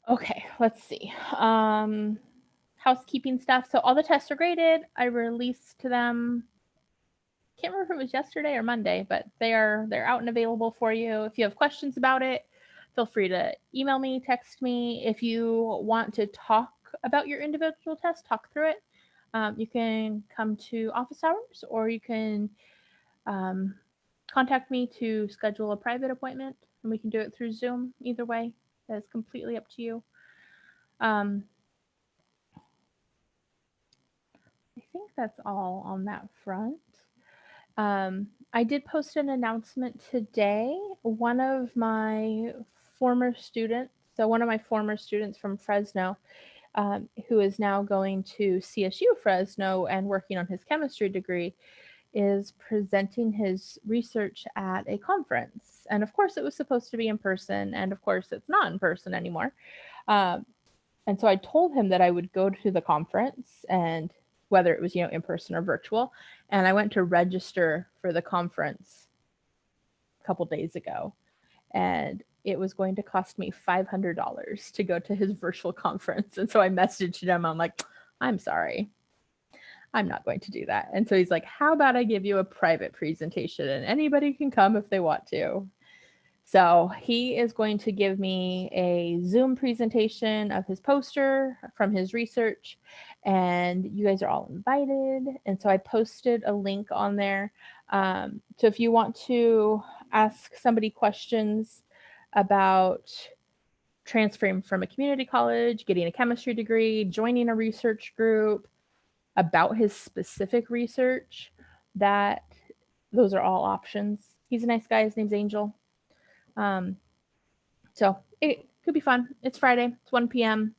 Okay, let's see. Housekeeping stuff. So all the tests are graded. I released them. Can't remember if it was yesterday or Monday, but they're out and available for you. If you have questions about it, feel free to email me, text me. If you want to talk about your individual test, talk through it. You can come to office hours, or you can um, contact me to schedule a private appointment, and we can do it through Zoom. Either way, that is completely up to you. Um, I think that's all on that front. I did post an announcement today. One of my former students from Fresno, who is now going to CSU Fresno and working on his chemistry degree, is presenting his research at a conference. And of course, it was supposed to be in person, and of course, it's not in person anymore. Um, and so I told him that I would go to the conference, and whether it was, in person or virtual. And I went to register for the conference a couple days ago, and it was going to cost me $500 to go to his virtual conference. And so I messaged him. I'm like, I'm sorry, I'm not going to do that. And so he's like, how about I give you a private presentation and anybody can come if they want to? So he is going to give me a Zoom presentation of his poster from his research, and you guys are all invited. And so I posted a link on there. So if you want to ask somebody questions about transferring from a community college, getting a chemistry degree, joining a research group, about his specific research, that those are all options. He's a nice guy. His name's Angel. Um, so it could be fun. It's Friday. It's 1 p.m.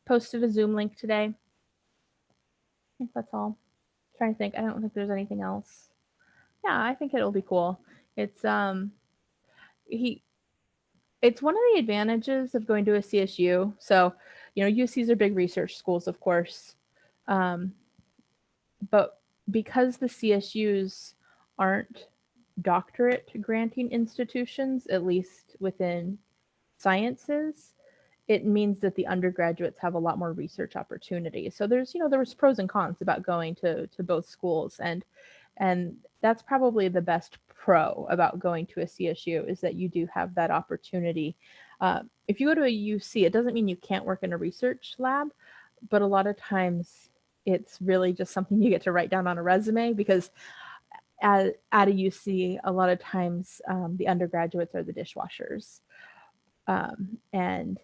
Posted a Zoom link today. I think that's all. I'm trying to think. I don't think there's anything else. Yeah, I think it'll be cool. It's he it's one of the advantages of going to a CSU. So, UCs are big research schools, of course. Um, but because the CSUs aren't doctorate granting institutions, at least within sciences, it means that the undergraduates have a lot more research opportunities. So there was pros and cons about going to both schools, and that's probably the best pro about going to a CSU, is that you do have that opportunity. If you go to a UC, it doesn't mean you can't work in a research lab, but a lot of times it's really just something you get to write down on a resume, because at a UC, a lot of times the undergraduates are the dishwashers, and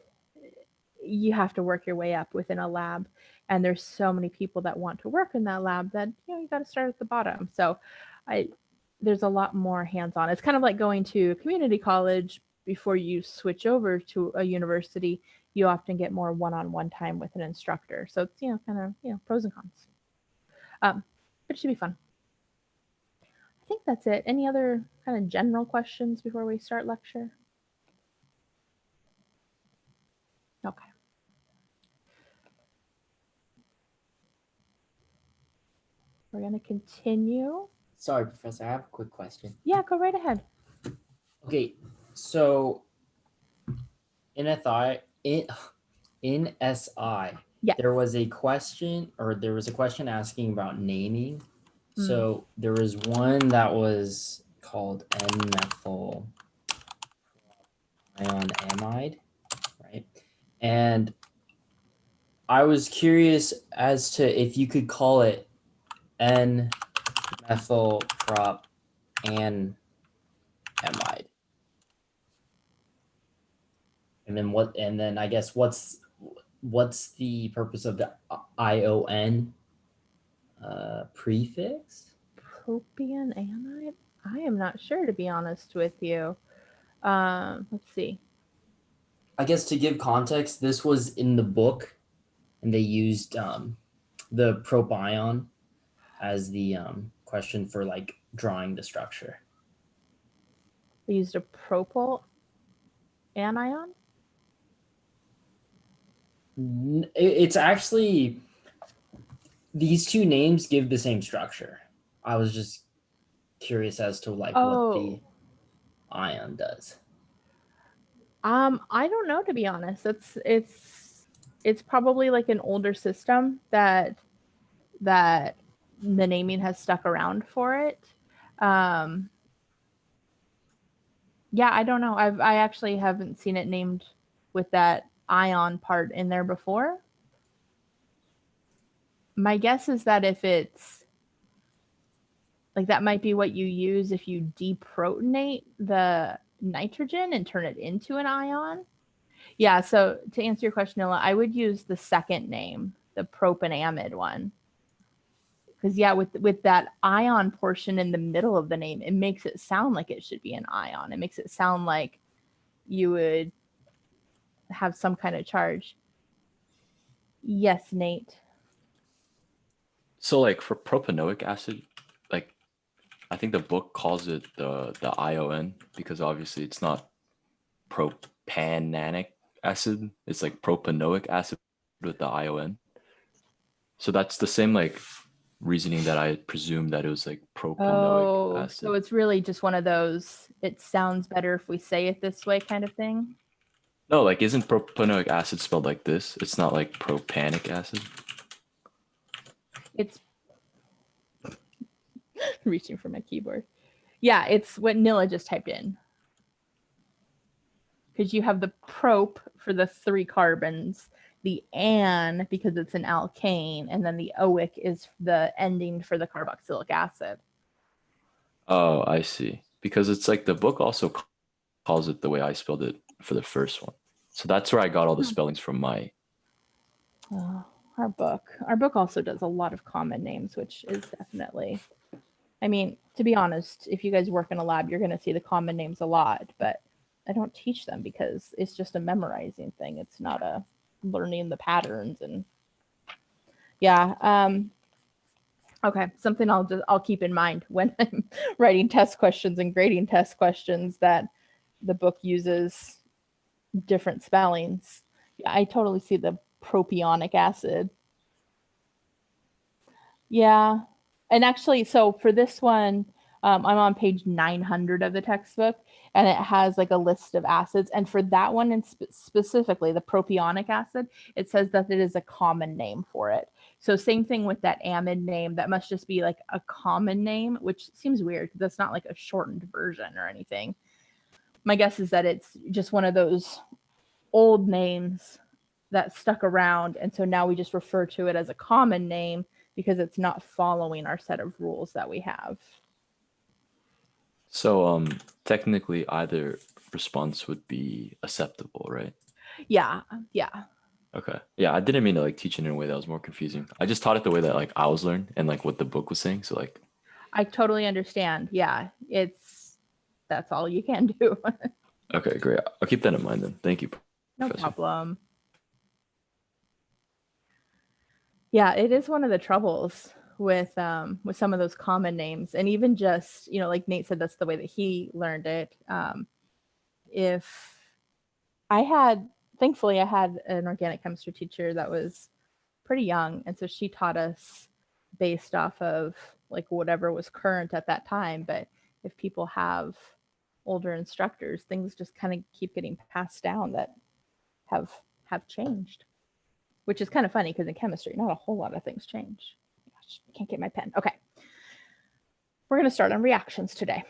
you have to work your way up within a lab. And there's so many people that want to work in that lab that you got to start at the bottom. So I there's a lot more hands-on. It's kind of like going to community college before you switch over to a university. You often get more one-on-one time with an instructor. So it's kind of pros and cons. But it should be fun. I think that's it. Any other kind of general questions before we start lecture? Okay. We're going to continue. Sorry, Professor, I have a quick question. Yeah, go right ahead. Okay, so in SI, in SI, Yes. there was a question asking about naming. So there was one that was called N-methyl ion amide, right? And I was curious as to if you could call it N-methyl prop and amide. And then I guess what's the purpose of the ION prefix? Propion amide? I am not sure, to be honest with you. Let's see. I guess to give context, this was in the book, and they used the propion as the question for like drawing the structure. They used a propyl anion? It's actually, these two names give the same structure. I was just curious as to like what the ion does. I don't know, to be honest. It's probably like an older system that the naming has stuck around for it. Um, yeah, I don't know. I actually haven't seen it named with that ion part in there before. My guess is that if it's like that might be what you use if you deprotonate the nitrogen and turn it into an ion. Yeah, so to answer your question, Nilla, I would use the second name, the propanamide one. Because yeah, with that ion portion in the middle of the name, it makes it sound like it should be an ion. It makes it sound like you would have some kind of charge. Yes, Nate. So like for propanoic acid, like I think the book calls it the ION because obviously it's not propananic acid. It's like propanoic acid with the ION. So that's the same like reasoning that I presumed that it was like propanoic Oh, so acid. it's really just one of those, it sounds better if we say it this way kind of thing. No, like isn't propanoic acid spelled like this? It's not like propanic acid. It's reaching for my keyboard. Yeah, it's what Nilla just typed in. Because you have the prop for the 3 carbons, the an because it's an alkane, and then the oic is the ending for the carboxylic acid. Oh, I see. Because it's like the book also calls it the way I spelled it for the first one. So that's where I got all the spellings from my. Oh, our book also does a lot of common names, which is definitely, I mean, to be honest, if you guys work in a lab, you're going to see the common names a lot, but I don't teach them because it's just a memorizing thing. It's not a learning the patterns. And yeah, okay, something I'll keep in mind when I'm writing test questions and grading test questions, that the book uses different spellings. Yeah, I totally see the propionic acid. Yeah. And actually, so for this one, I'm on page 900 of the textbook, and it has like a list of acids. And for that one, and specifically the propionic acid, it says that it is a common name for it. So same thing with that amide name. That must just be like a common name, which seems weird because that's not like a shortened version or anything. My guess is that it's just one of those old names that stuck around, and so now we just refer to it as a common name because it's not following our set of rules that we have. So technically either response would be acceptable, right? Yeah, yeah. Okay. Yeah, I didn't mean to like teach it in a way that was more confusing. I just taught it the way that like I was learned and like what the book was saying. So like I totally understand. Yeah, that's all you can do. okay, great. I'll keep that in mind then. Thank you, No Professor. problem. Yeah, it is one of the troubles with some of those common names, and even just, you know, like Nate said, that's the way that he learned it. If I had, thankfully, I had an organic chemistry teacher that was pretty young, and so she taught us based off of like whatever was current at that time. But if people have older instructors, things just kind of keep getting passed down that have changed, which is kind of funny because in chemistry, not a whole lot of things change. Gosh, I can't get my pen. Okay, we're going to start on reactions today.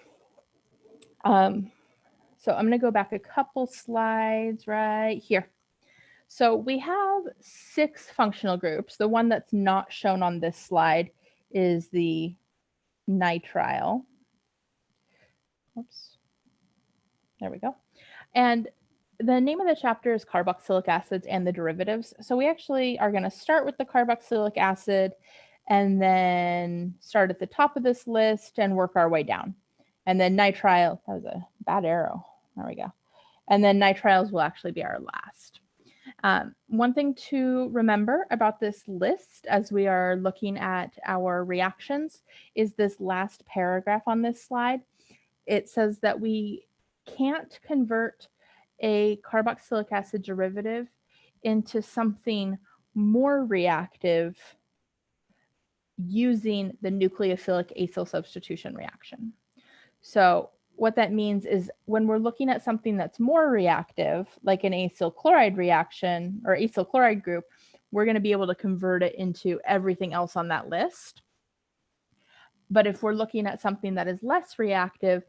So I'm going to go back a couple slides right here. So we have 6 functional groups. The one that's not shown on this slide is the nitrile. Oops. There we go. And the name of the chapter is carboxylic acids and the derivatives. So we actually are going to start with the carboxylic acid and then start at the top of this list and work our way down. And then nitrile, that was a bad arrow. There we go. And then nitriles will actually be our last. One thing to remember about this list as we are looking at our reactions is this last paragraph on this slide. It says that we can't convert a carboxylic acid derivative into something more reactive using the nucleophilic acyl substitution reaction. So what that means is when we're looking at something that's more reactive, like an acyl chloride reaction or acyl chloride group, we're going to be able to convert it into everything else on that list. But if we're looking at something that is less reactive,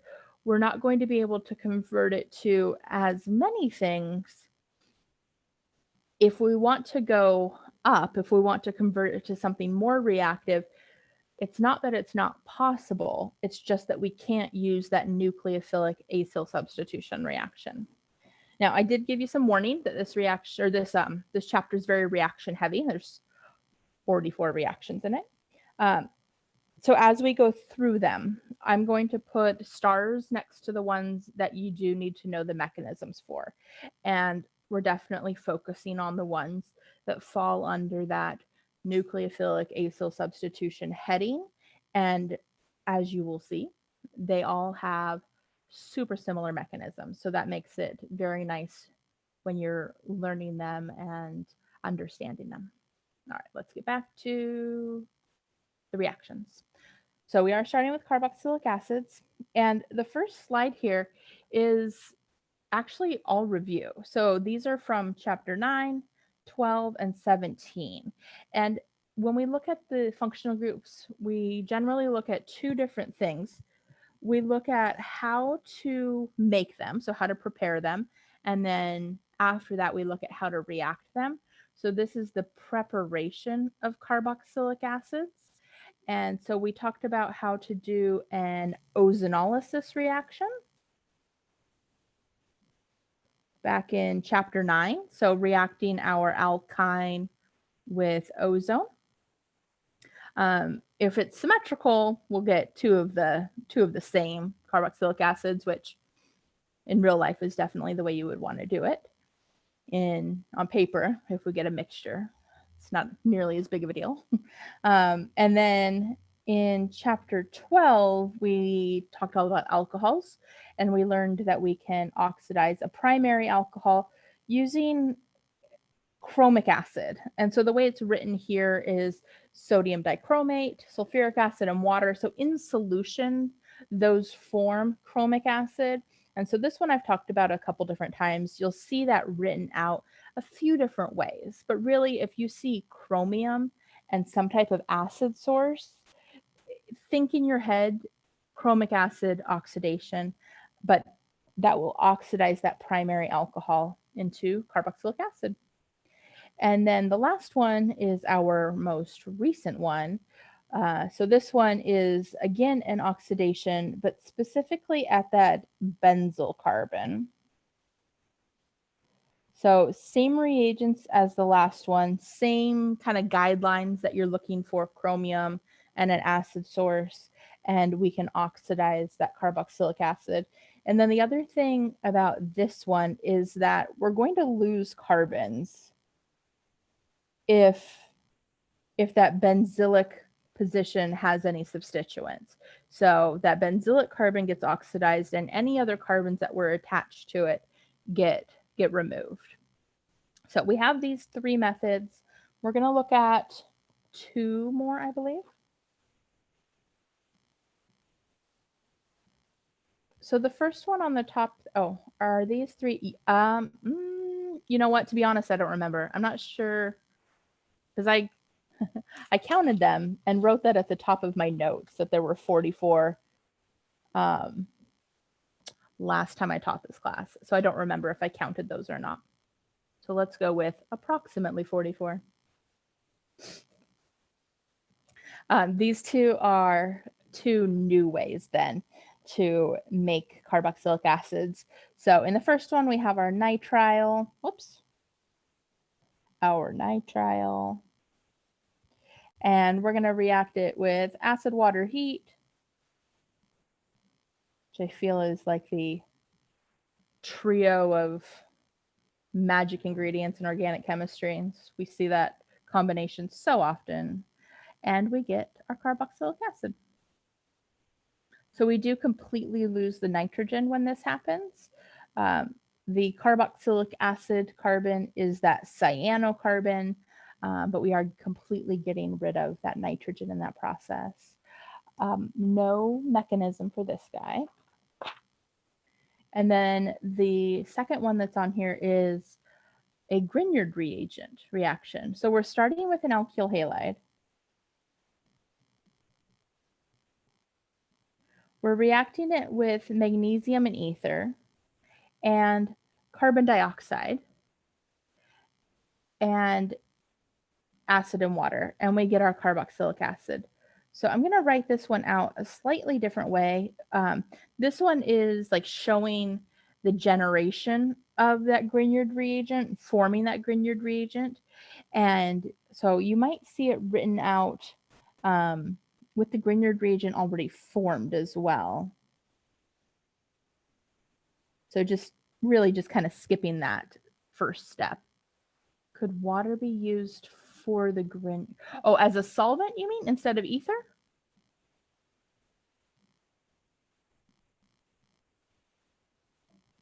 we're not going to be able to convert it to as many things. If we want to go up, if we want to convert it to something more reactive, it's not that it's not possible. It's just that we can't use that nucleophilic acyl substitution reaction. Now, I did give you some warning that this reaction or this chapter is very reaction heavy. There's 44 reactions in it. So as we go through them, I'm going to put stars next to the ones that you do need to know the mechanisms for. And we're definitely focusing on the ones that fall under that nucleophilic acyl substitution heading. And as you will see, they all have super similar mechanisms. So that makes it very nice when you're learning them and understanding them. All right, let's get back to the reactions. So we are starting with carboxylic acids. And the first slide here is actually all review. So these are from chapter 9, 12, and 17. And when we look at the functional groups, we generally look at two different things. We look at how to make them, so how to prepare them. And then after that, we look at how to react them. So this is the preparation of carboxylic acids. And so we talked about how to do an ozonolysis reaction back in chapter 9. So reacting our alkyne with ozone. If it's symmetrical, we'll get two of the same carboxylic acids, which in real life is definitely the way you would want to do it. On paper, if we get a mixture, it's not nearly as big of a deal. And then in chapter 12, we talked all about alcohols, and we learned that we can oxidize a primary alcohol using chromic acid. And so the way it's written here is sodium dichromate, sulfuric acid, and water. So in solution, those form chromic acid. And so this one I've talked about a couple different times. You'll see that written out a few different ways. But really, if you see chromium and some type of acid source, think in your head chromic acid oxidation, but that will oxidize that primary alcohol into carboxylic acid. And then the last one is our most recent one. So this one is, again, an oxidation, but specifically at that benzyl carbon. So same reagents as the last one, same kind of guidelines that you're looking for, chromium and an acid source, and we can oxidize that carboxylic acid. And then the other thing about this one is that we're going to lose carbons if that benzylic position has any substituents. So that benzylic carbon gets oxidized and any other carbons that were attached to it get removed. So we have these three methods. We're going to look at two more, I believe. So the first one on the top, are these three? You know what? To be honest, I don't remember. I'm not sure because I counted them and wrote that at the top of my notes that there were 44 last time I taught this class. So I don't remember if I counted those or not. So let's go with approximately 44. These two are two new ways then to make carboxylic acids. So in the first one, we have our nitrile. Our nitrile. And we're going to react it with acid, water, heat, which I feel is like the trio of magic ingredients in organic chemistry. And we see that combination so often. And we get our carboxylic acid. So we do completely lose the nitrogen when this happens. The carboxylic acid carbon is that cyanocarbon, but we are completely getting rid of that nitrogen in that process. No mechanism for this guy. And then the second one that's on here is a Grignard reagent reaction. So we're starting with an alkyl halide. We're reacting it with magnesium and ether and carbon dioxide and acid and water, and we get our carboxylic acid. So I'm going to write this one out a slightly different way. This one is like showing the generation of that Grignard reagent, forming that Grignard reagent. And so you might see it written out with the Grignard reagent already formed as well. So just really just kind of skipping that first step. Could water be used for the Oh, as a solvent, you mean, instead of ether?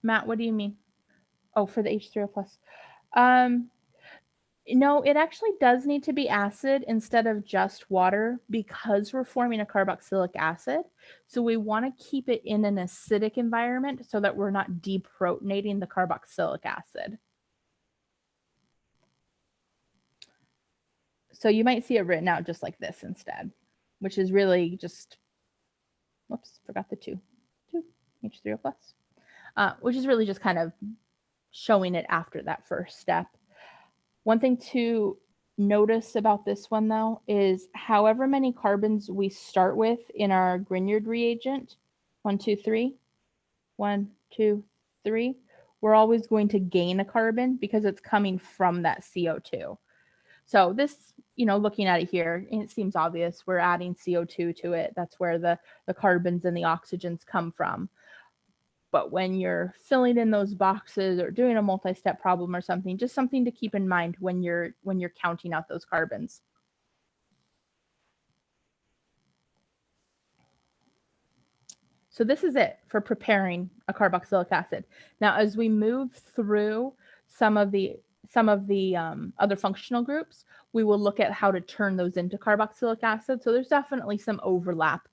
Matt, what do you mean? Oh, for the H3O plus. No, it actually does need to be acid instead of just water because we're forming a carboxylic acid. So we want to keep it in an acidic environment so that we're not deprotonating the carboxylic acid. So you might see it written out just like this instead, which is really just, whoops, forgot the 2 H3O plus, which is really just kind of showing it after that first step. One thing to notice about this one, though, is however many carbons we start with in our Grignard reagent, 1, 2, 3, 1, 2, 3, we're always going to gain a carbon because it's coming from that CO2. So this, looking at it here, it seems obvious. We're adding CO2 to it. That's where the carbons and the oxygens come from. But when you're filling in those boxes or doing a multi-step problem or something, just something to keep in mind when you're counting out those carbons. So this is it for preparing a carboxylic acid. Now, as we move through some of the other functional groups, we will look at how to turn those into carboxylic acid. So there's definitely some overlap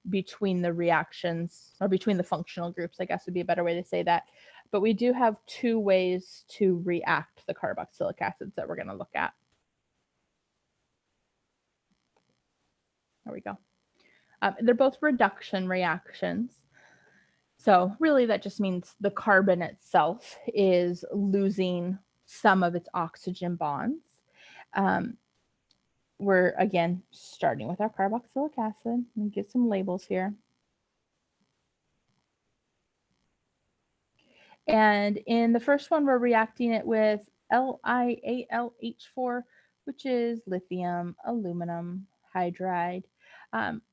between the reactions, or between the functional groups, I guess would be a better way to say that. But we do have 2 ways to react the carboxylic acids that we're going to look at. There we go. They're both reduction reactions. So really that just means the carbon itself is losing some of its oxygen bonds. We're, again, starting with our carboxylic acid. Let me get some labels here. And in the first one, we're reacting it with LiAlH4, which is lithium aluminum hydride.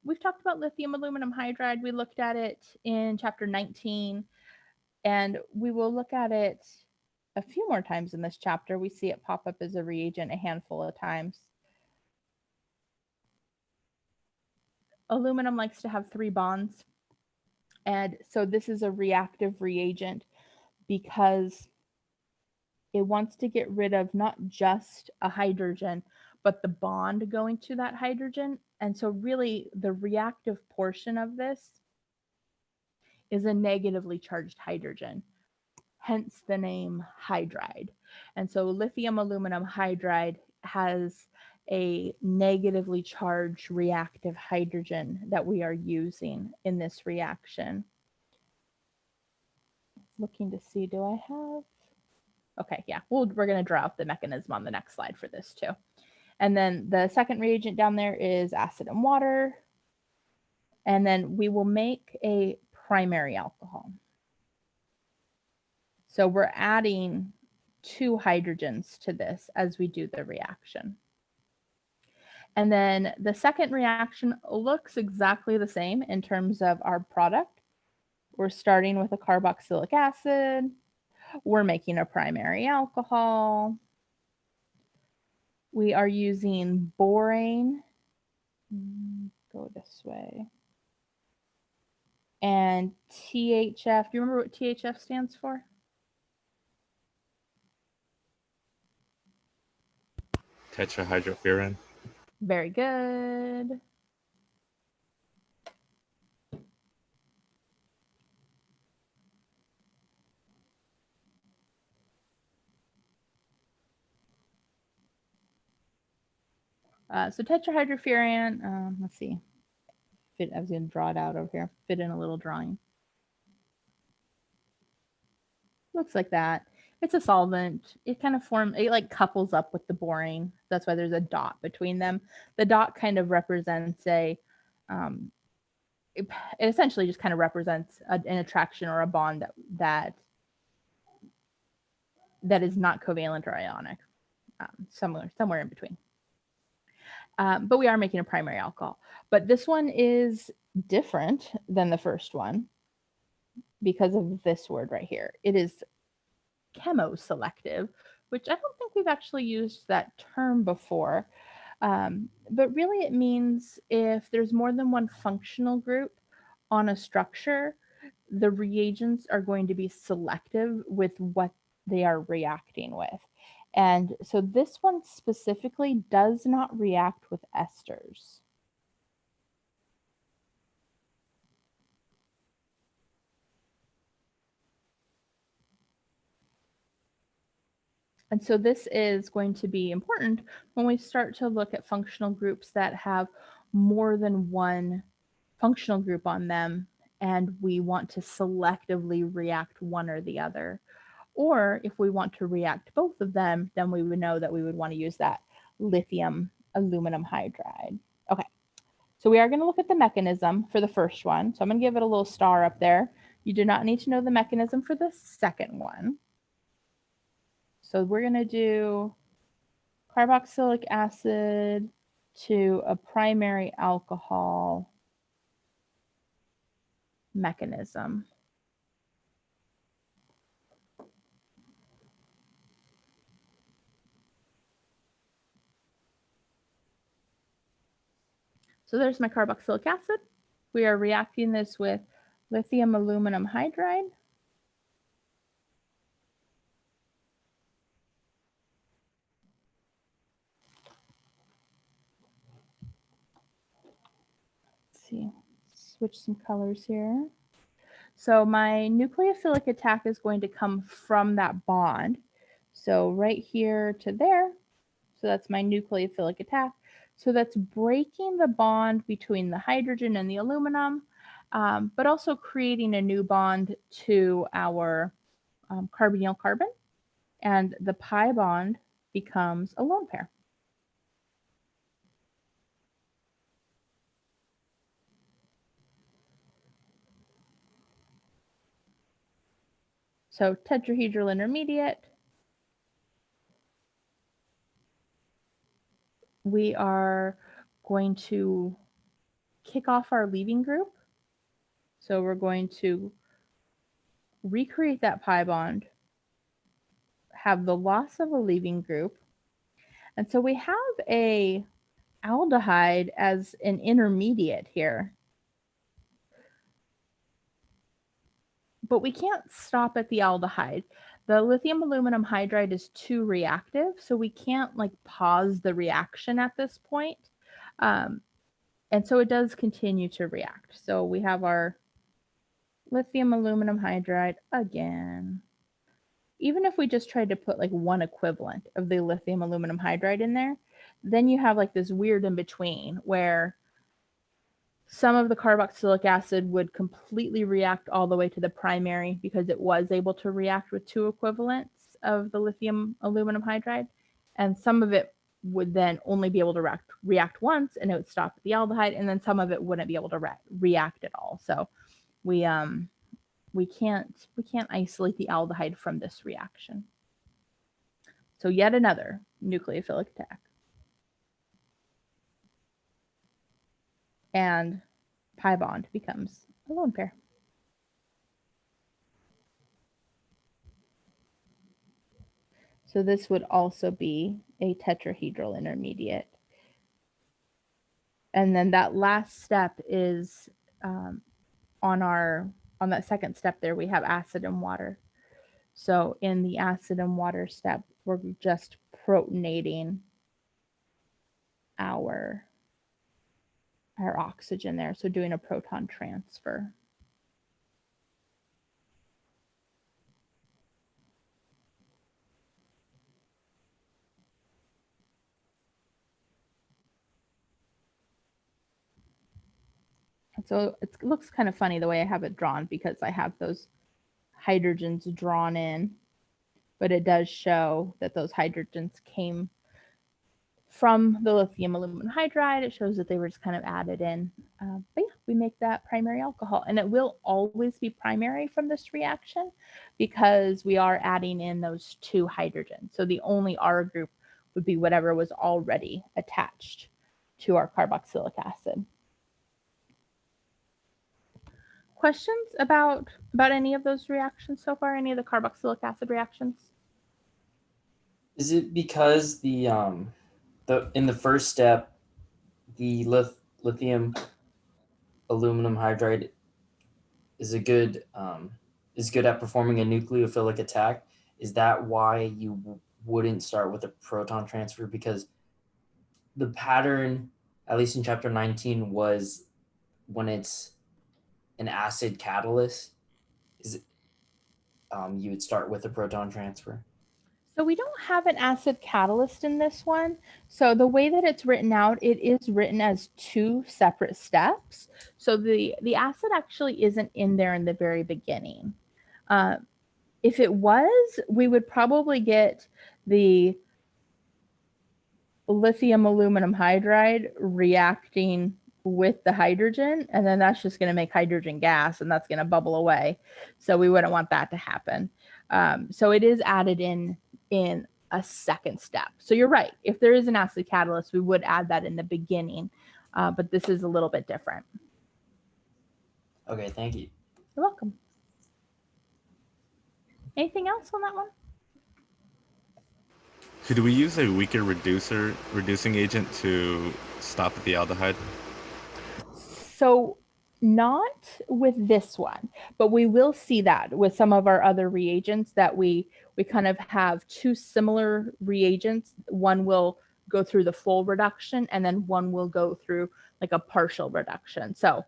We've talked about lithium aluminum hydride. We looked at it in chapter 19, and we will look at it a few more times in this chapter. We see it pop up as a reagent a handful of times. Aluminum likes to have 3 bonds. And so this is a reactive reagent because it wants to get rid of not just a hydrogen, but the bond going to that hydrogen. And so really the reactive portion of this is a negatively charged hydrogen, hence the name hydride. And so lithium aluminum hydride has a negatively charged reactive hydrogen that we are using in this reaction. Looking to see, do I have? Okay, yeah, we're going to draw out the mechanism on the next slide for this too. And then the second reagent down there is acid and water. And then we will make a primary alcohol. So we're adding 2 hydrogens to this as we do the reaction. And then the second reaction looks exactly the same in terms of our product. We're starting with a carboxylic acid. We're making a primary alcohol. We are using borane. Go this way. And THF. Do you remember what THF stands for? Tetrahydrofuran. Very good. So tetrahydrofuran, let's see. I was going to draw it out over here. Fit in a little drawing. Looks like that. It's a solvent. It kind of it like couples up with the boring. That's why there's a dot between them. The dot kind of represents it essentially just kind of represents an attraction or a bond that is not covalent or ionic, somewhere in between. But we are making a primary alcohol. But this one is different than the first one because of this word right here. It is chemoselective, which I don't think we've actually used that term before. But really it means if there's more than one functional group on a structure, the reagents are going to be selective with what they are reacting with. And so this one specifically does not react with esters. And so this is going to be important when we start to look at functional groups that have more than one functional group on them, and we want to selectively react one or the other. Or if we want to react both of them, then we would know that we would want to use that lithium aluminum hydride. Okay, so we are going to look at the mechanism for the first one. So I'm going to give it a little star up there. You do not need to know the mechanism for the second one. So we're going to do carboxylic acid to a primary alcohol mechanism. So there's my carboxylic acid. We are reacting this with lithium aluminum hydride. Let's see, switch some colors here. So my nucleophilic attack is going to come from that bond. So right here to there. So that's my nucleophilic attack. So that's breaking the bond between the hydrogen and the aluminum, but also creating a new bond to our carbonyl carbon. And the pi bond becomes a lone pair. So tetrahedral intermediate. We are going to kick off our leaving group. So we're going to recreate that pi bond, have the loss of a leaving group. And so we have a aldehyde as an intermediate here. But we can't stop at the aldehyde. The lithium aluminum hydride is too reactive, so we can't like pause the reaction at this point. And so it does continue to react. So we have our lithium aluminum hydride again. Even if we just tried to put like one equivalent of the lithium aluminum hydride in there, then you have like this weird in between where some of the carboxylic acid would completely react all the way to the primary because it was able to react with two equivalents of the lithium aluminum hydride. And some of it would then only be able to react once and it would stop at the aldehyde. And then some of it wouldn't be able to react at all. So we can't isolate the aldehyde from this reaction. So yet another nucleophilic attack. And pi bond becomes a lone pair. So this would also be a tetrahedral intermediate. And then that last step is on that second step there, we have acid and water. So in the acid and water step, we're just protonating our oxygen there. So doing a proton transfer. So it looks kind of funny the way I have it drawn because I have those hydrogens drawn in, but it does show that those hydrogens came from the lithium aluminum hydride. It shows that they were just kind of added in. But yeah, we make that primary alcohol, and it will always be primary from this reaction because we are adding in those 2 hydrogens. So the only R group would be whatever was already attached to our carboxylic acid. Questions about any of those reactions so far? Any of the carboxylic acid reactions? Is it because in the first step, the lithium aluminum hydride is good at performing a nucleophilic attack? Is that why you wouldn't start with a proton transfer? Because the pattern, at least in chapter 19, was when it's an acid catalyst, you would start with a proton transfer. So we don't have an acid catalyst in this one. So the way that it's written out, it is written as 2 separate steps. So the acid actually isn't in there in the very beginning. If it was, we would probably get the lithium aluminum hydride reacting with the hydrogen, and then that's just going to make hydrogen gas, and that's going to bubble away. So we wouldn't want that to happen. So it is added in a second step. So you're right. If there is an acid catalyst, we would add that in the beginning, but this is a little bit different. Okay, thank you. You're welcome. Anything else on that one? Could we use a weaker reducing agent to stop at the aldehyde? So not with this one, but we will see that with some of our other reagents that we kind of have 2 similar reagents. One will go through the full reduction and then one will go through like a partial reduction. So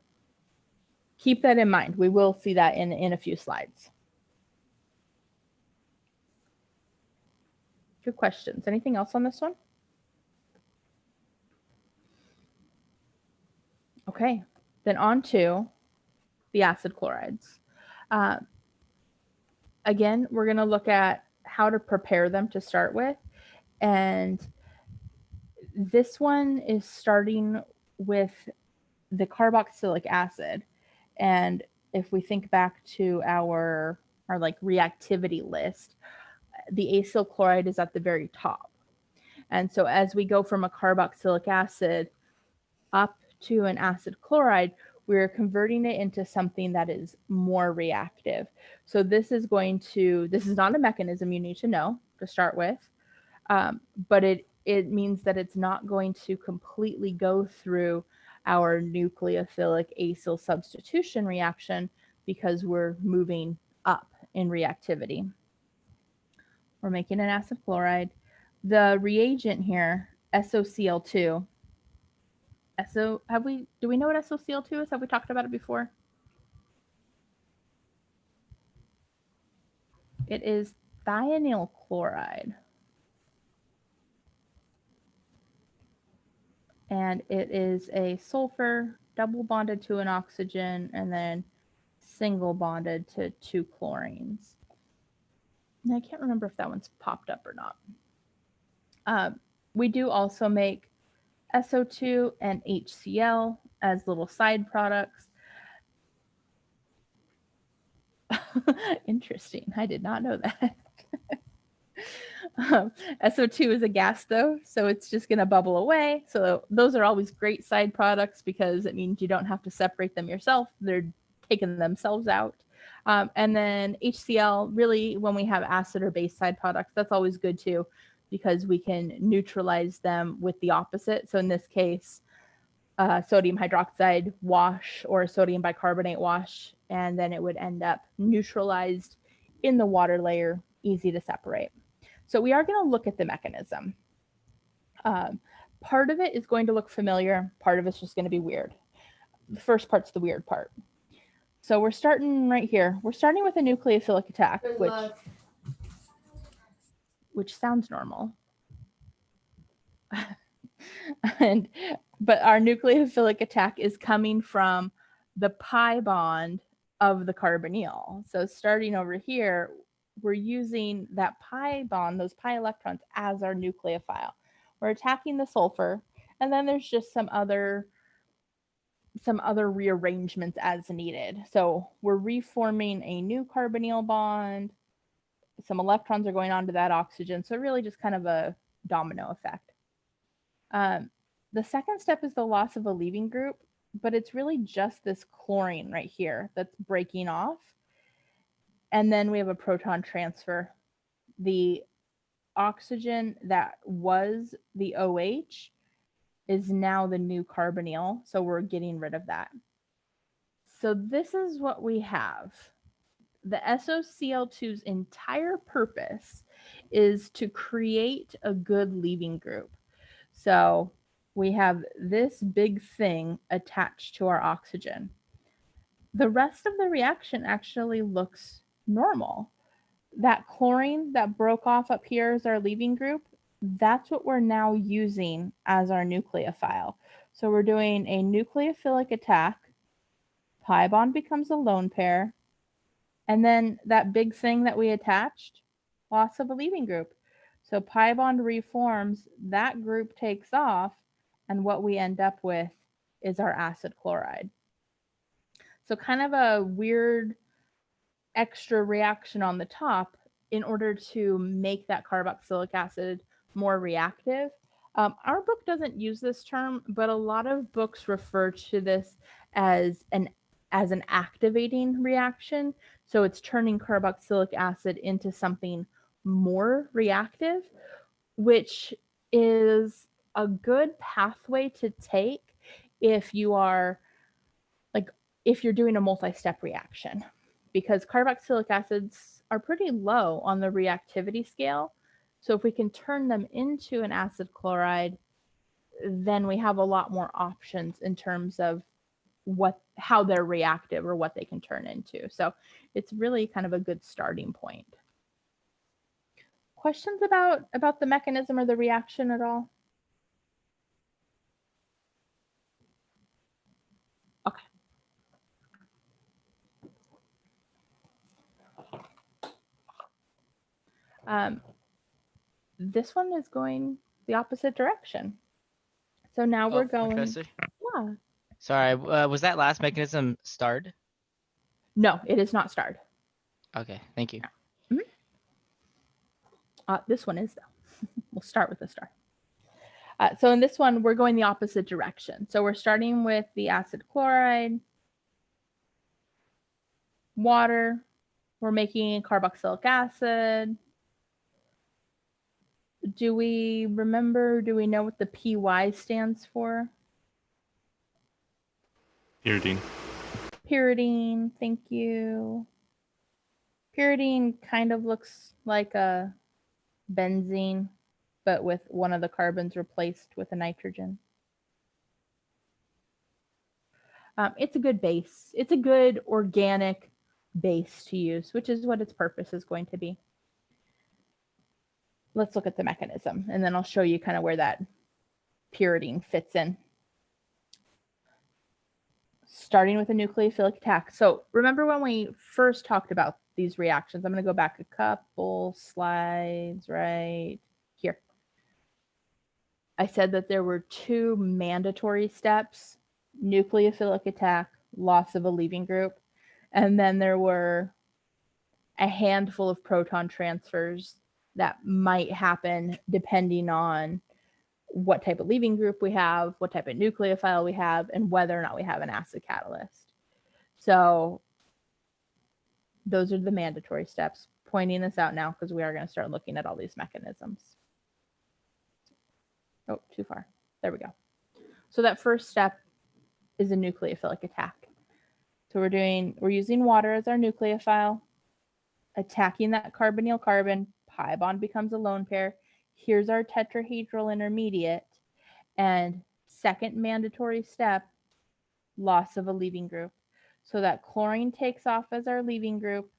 keep that in mind. We will see that in a few slides. Good questions. Anything else on this one? Okay, then on to the acid chlorides. Again, we're going to look at how to prepare them to start with. And this one is starting with the carboxylic acid. And if we think back to our like reactivity list, the acyl chloride is at the very top. And so as we go from a carboxylic acid up to an acid chloride, we're converting it into something that is more reactive. So this is not a mechanism you need to know to start with, but it means that it's not going to completely go through our nucleophilic acyl substitution reaction because we're moving up in reactivity. We're making an acid chloride. The reagent here, SOCl2. Do we know what SOCl2 is? Have we talked about it before? It is thionyl chloride. And it is a sulfur double bonded to an oxygen and then single bonded to 2 chlorines. And I can't remember if that one's popped up or not. We do also make SO2 and HCl as little side products. Interesting. I did not know that. SO2 is a gas though, so it's just going to bubble away. So those are always great side products because it means you don't have to separate them yourself. They're taking themselves out. And then HCl, really when we have acid or base side products, that's always good too because we can neutralize them with the opposite. So in this case, sodium hydroxide wash or a sodium bicarbonate wash, and then it would end up neutralized in the water layer, easy to separate. So we are going to look at the mechanism. Part of it is going to look familiar. Part of it's just going to be weird. The first part's the weird part. So we're starting right here. We're starting with a nucleophilic attack, which sounds normal. But our nucleophilic attack is coming from the pi bond of the carbonyl. So starting over here, we're using that pi bond, those pi electrons, as our nucleophile. We're attacking the sulfur, and then there's just some other rearrangements as needed. So we're reforming a new carbonyl bond. Some electrons are going onto that oxygen. So really just kind of a domino effect. The second step is the loss of a leaving group, but it's really just this chlorine right here that's breaking off. And then we have a proton transfer. The oxygen that was the OH is now the new carbonyl, so we're getting rid of that. So this is what we have. The SOCl2's entire purpose is to create a good leaving group. So we have this big thing attached to our oxygen. The rest of the reaction actually looks normal. That chlorine that broke off up here as our leaving group, that's what we're now using as our nucleophile. So we're doing a nucleophilic attack. Pi bond becomes a lone pair. And then that big thing that we attached, loss of a leaving group. So pi bond reforms, that group takes off, and what we end up with is our acid chloride. So kind of a weird extra reaction on the top in order to make that carboxylic acid more reactive. Our book doesn't use this term, but a lot of books refer to this as an activating reaction. So it's turning carboxylic acid into something more reactive, which is a good pathway to take if you are if you're doing a multi-step reaction, because carboxylic acids are pretty low on the reactivity scale. So if we can turn them into an acid chloride, then we have a lot more options in terms of how they're reactive or what they can turn into. So it's really kind of a good starting point. Questions about the mechanism or the reaction at all? Okay. This one is going the opposite direction. So now we're going. Professor? Yeah. Sorry, was that last mechanism starred? No, it is not starred. Okay, thank you. This one is, though. We'll start with the star. So in this one, we're going the opposite direction. So we're starting with the acid chloride, water. We're making carboxylic acid. Do we know what the PY stands for? Pyridine. Pyridine, thank you. Pyridine kind of looks like a benzene, but with one of the carbons replaced with a nitrogen. It's a good base. It's a good organic base to use, which is what its purpose is going to be. Let's look at the mechanism, and then I'll show you kind of where that pyridine fits in. Starting with a nucleophilic attack. So remember when we first talked about these reactions, I'm going to go back a couple slides right here. I said that there were two mandatory steps: nucleophilic attack, loss of a leaving group, and then there were a handful of proton transfers that might happen depending on what type of leaving group we have, what type of nucleophile we have, and whether or not we have an acid catalyst. So those are the mandatory steps. Pointing this out now because we are going to start looking at all these mechanisms. Oh, too far. There we go. So that first step is a nucleophilic attack. So we're using water as our nucleophile, attacking that carbonyl carbon. Pi bond becomes a lone pair. Here's our tetrahedral intermediate. And second mandatory step, loss of a leaving group. So that chlorine takes off as our leaving group,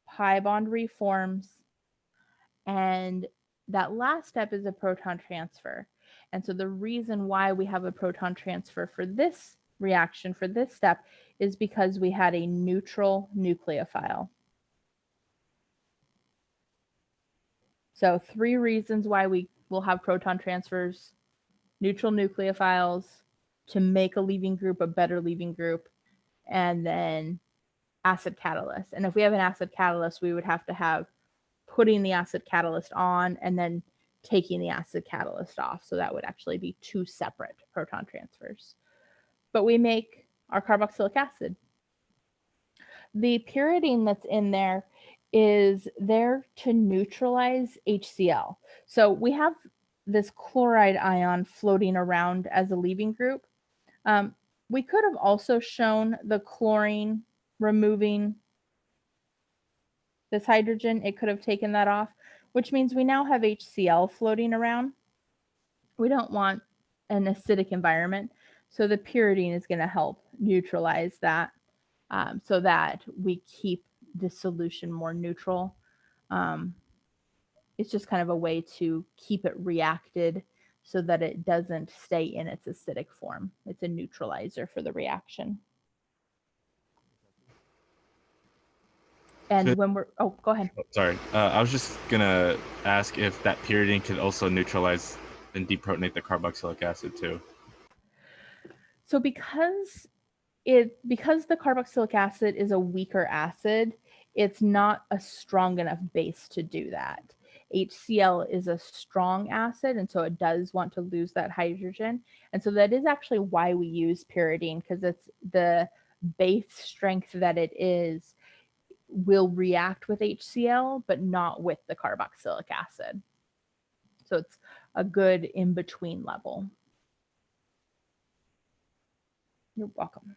pi bond reforms, and that last step is a proton transfer. And so the reason why we have a proton transfer for this reaction for this step is because we had a neutral nucleophile. So 3 reasons why we will have proton transfers: neutral nucleophiles, to make a leaving group a better leaving group, and then acid catalyst. And if we have an acid catalyst, we would have to have putting the acid catalyst on and then taking the acid catalyst off. So that would actually be 2 separate proton transfers. But we make our carboxylic acid. The pyridine that's in there is there to neutralize HCl. So we have this chloride ion floating around as a leaving group. We could have also shown the chlorine removing this hydrogen. It could have taken that off, which means we now have HCl floating around. We don't want an acidic environment, so the pyridine is going to help neutralize that, so that we keep the solution more neutral. It's just kind of a way to keep it reacted so that it doesn't stay in its acidic form. It's a neutralizer for the reaction. And when we're, oh, go ahead. Sorry, I was just gonna ask if that pyridine could also neutralize and deprotonate the carboxylic acid too. So because the carboxylic acid is a weaker acid, it's not a strong enough base to do that. HCl is a strong acid, and so it does want to lose that hydrogen. And so that is actually why we use pyridine, because it's the base strength that it is will react with HCl, but not with the carboxylic acid. So it's a good in-between level. You're welcome.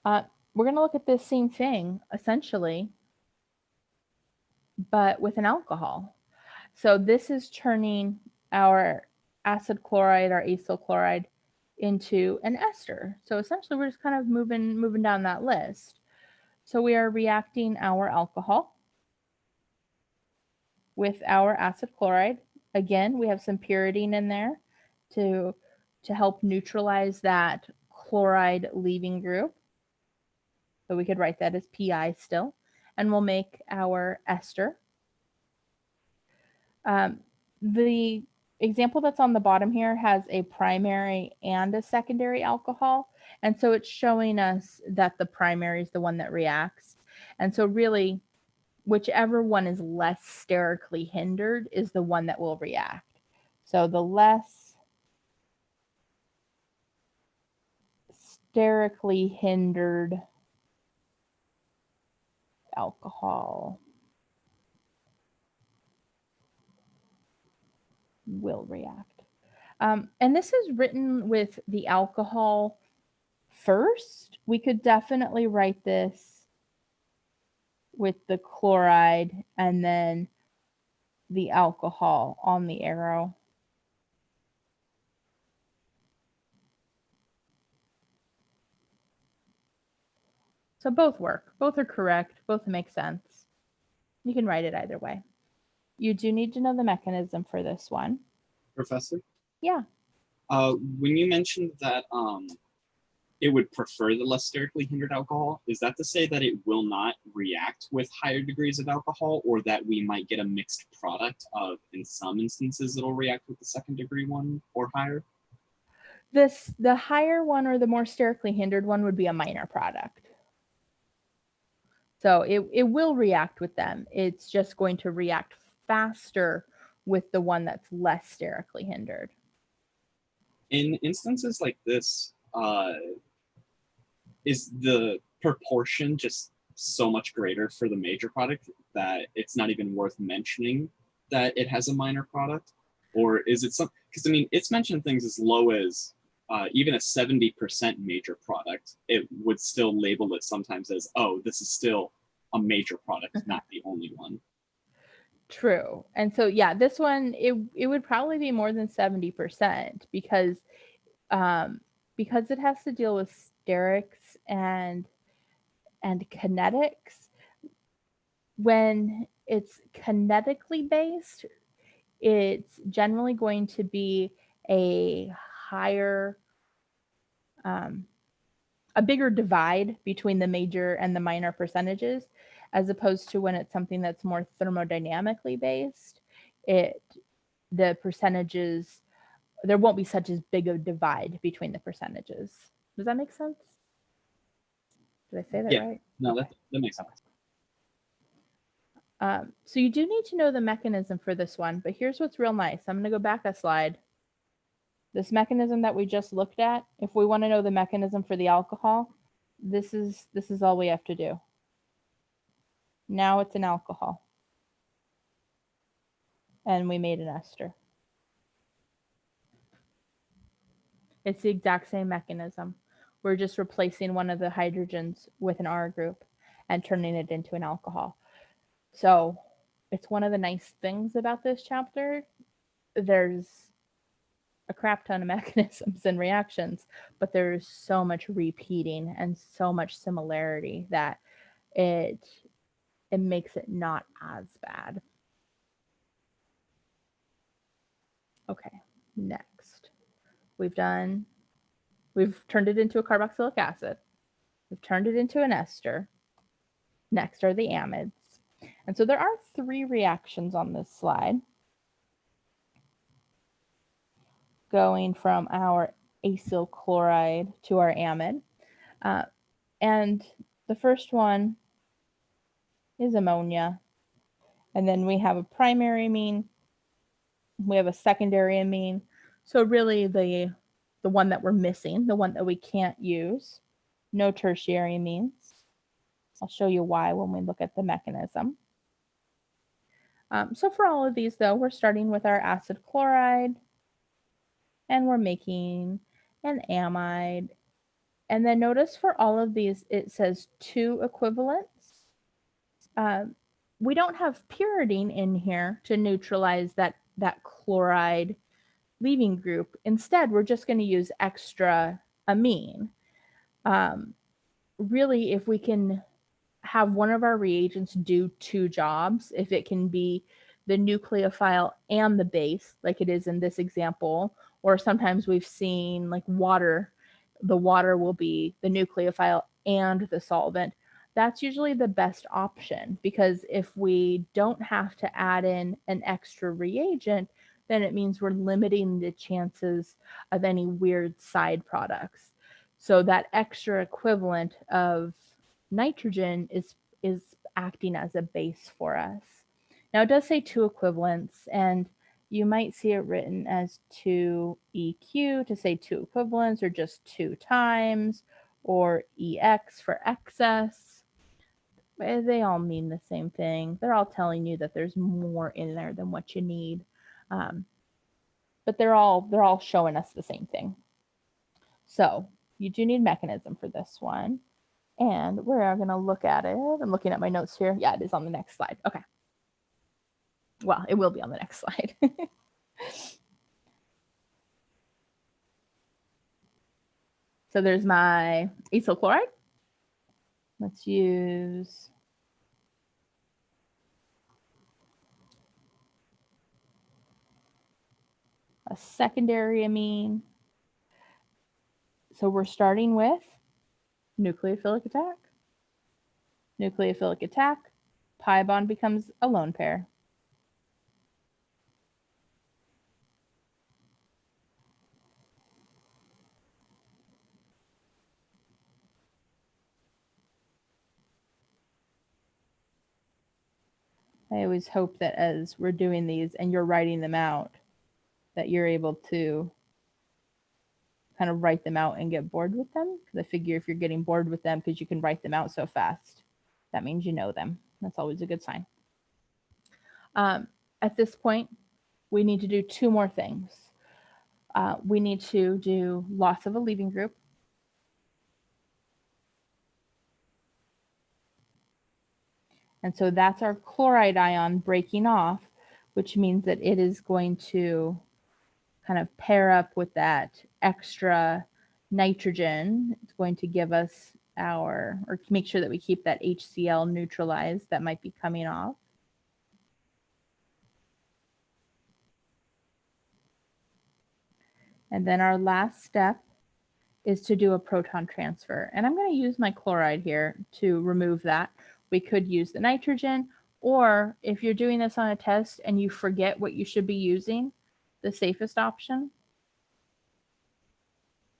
We're going to look at this same thing, essentially, but with an alcohol. So this is turning our acid chloride, our acyl chloride, into an ester. So essentially, we're just kind of moving down that list. So we are reacting our alcohol with our acid chloride. Again, we have some pyridine in there to help neutralize that chloride leaving group. So we could write that as Pi still, and we'll make our ester. The example that's on the bottom here has a primary and a secondary alcohol. And so it's showing us that the primary is the one that reacts. And so really, whichever one is less sterically hindered is the one that will react. So the less sterically hindered alcohol will react. And this is written with the alcohol first. We could definitely write this with the chloride and then the alcohol on the arrow. So both work. Both are correct. Both make sense. You can write it either way. You do need to know the mechanism for this one. Professor? Yeah. When you mentioned that it would prefer the less sterically hindered alcohol, is that to say that it will not react with higher degrees of alcohol, or that we might get a mixed product of, in some instances, it'll react with the second degree one or higher? The higher one or the more sterically hindered one would be a minor product. So it will react with them. It's just going to react faster with the one that's less sterically hindered. In instances like this, is the proportion just so much greater for the major product that it's not even worth mentioning that it has a minor product? Or is it some, because I mean, it's mentioned things as low as even a 70% major product, it would still label it sometimes as, oh, this is still a major product, not the only one. True. And so, yeah, this one, it would probably be more than 70% because it has to deal with sterics and kinetics. When it's kinetically based, it's generally going to be a higher a bigger divide between the major and the minor percentages, as opposed to when it's something that's more thermodynamically based. The percentages, there won't be such as big a divide between the percentages. Does that make sense? Did I say that right? No, Okay. that makes sense. So you do need to know the mechanism for this one, but here's what's real nice. I'm going to go back a slide. This mechanism that we just looked at, if we want to know the mechanism for the alcohol, this is all we have to do. Now it's an alcohol. And we made an ester. It's the exact same mechanism. We're just replacing one of the hydrogens with an R group and turning it into an alcohol. So it's one of the nice things about this chapter. There's a crap ton of mechanisms and reactions, but there's so much repeating and so much similarity that it makes it not as bad. Okay, next. We've turned it into a carboxylic acid. We've turned it into an ester. Next are the amides. And so there are 3 reactions on this slide, going from our acyl chloride to our amide. And the first one is ammonia. And then we have a primary amine. We have a secondary amine. So really the one that we're missing, the one that we can't use, no tertiary amines. I'll show you why when we look at the mechanism. So for all of these, though, we're starting with our acid chloride, and we're making an amide. And then notice for all of these, it says 2 equivalents. We don't have pyridine in here to neutralize that chloride leaving group. Instead, we're just going to use extra amine. Really, if we can have one of our reagents do 2 jobs, if it can be the nucleophile and the base, like it is in this example, or sometimes we've seen like water, the water will be the nucleophile and the solvent. That's usually the best option, because if we don't have to add in an extra reagent, then it means we're limiting the chances of any weird side products. So that extra equivalent of nitrogen is acting as a base for us. Now it does say 2 equivalents, and you might see it written as 2 EQ to say 2 equivalents, or just 2 times, or EX for excess. They all mean the same thing. They're all telling you that there's more in there than what you need. But they're all showing us the same thing. So you do need mechanism for this one. And we're going to look at it. I'm looking at my notes here. Yeah, it is on the next slide. Okay. Well, it will be on the next slide. So there's my acyl chloride. Let's use a secondary amine. So we're starting with nucleophilic attack. Nucleophilic attack, pi bond becomes a lone pair. I always hope that as we're doing these and you're writing them out, that you're able to kind of write them out and get bored with them. Because I figure if you're getting bored with them because you can write them out so fast, that means you know them. That's always a good sign. At this point, we need to do 2 more things. We need to do loss of a leaving group. And so that's our chloride ion breaking off, which means that it is going to kind of pair up with that extra nitrogen. It's going to give us or make sure that we keep that HCl neutralized that might be coming off. And then our last step is to do a proton transfer. And I'm going to use my chloride here to remove that. We could use the nitrogen, or if you're doing this on a test and you forget what you should be using, the safest option,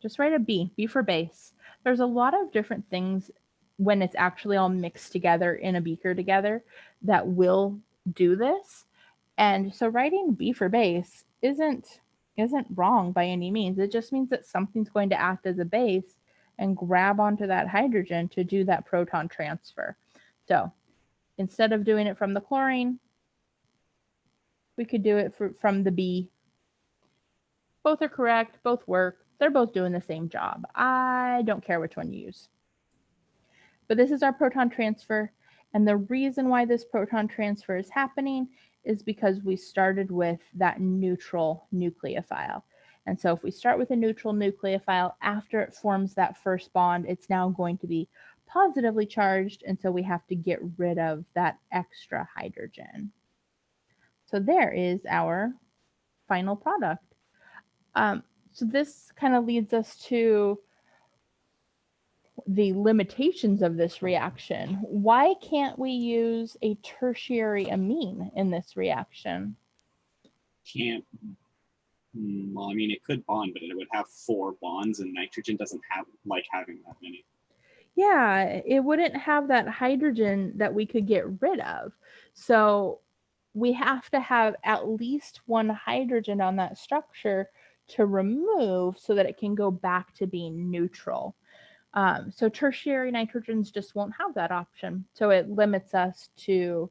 just write a B for base. There's a lot of different things when it's actually all mixed together in a beaker together that will do this. And so writing B for base isn't wrong by any means. It just means that something's going to act as a base and grab onto that hydrogen to do that proton transfer. So instead of doing it from the chlorine, we could do it from the B. Both are correct, both work. They're both doing the same job. I don't care which one you use. But this is our proton transfer. And the reason why this proton transfer is happening is because we started with that neutral nucleophile. And so if we start with a neutral nucleophile, after it forms that first bond, it's now going to be positively charged. And so we have to get rid of that extra hydrogen. So there is our final product. So this kind of leads us to the limitations of this reaction. Why can't we use a tertiary amine in this reaction? Can't. Well, I mean, it could bond, but it would have 4 bonds, and nitrogen doesn't like having that many. Yeah, it wouldn't have that hydrogen that we could get rid of. So we have to have at least 1 hydrogen on that structure to remove so that it can go back to being neutral. So tertiary nitrogens just won't have that option. So it limits us to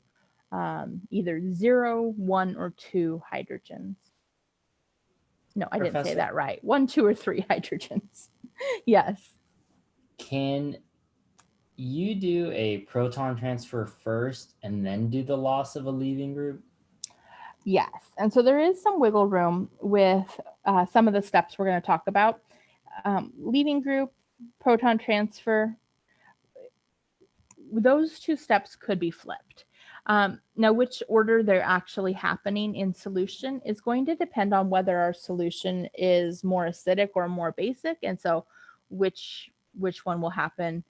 either 0, 1, or 2 hydrogens. No, I didn't say that right. 1, 2, or 3 hydrogens. Yes. Can you do a proton transfer first and then do the loss of a leaving group? Yes. And so there is some wiggle room with some of the steps we're going to talk about. Leaving group, proton transfer, those 2 steps could be flipped. Now, which order they're actually happening in solution is going to depend on whether our solution is more acidic or more basic. And so which one will happen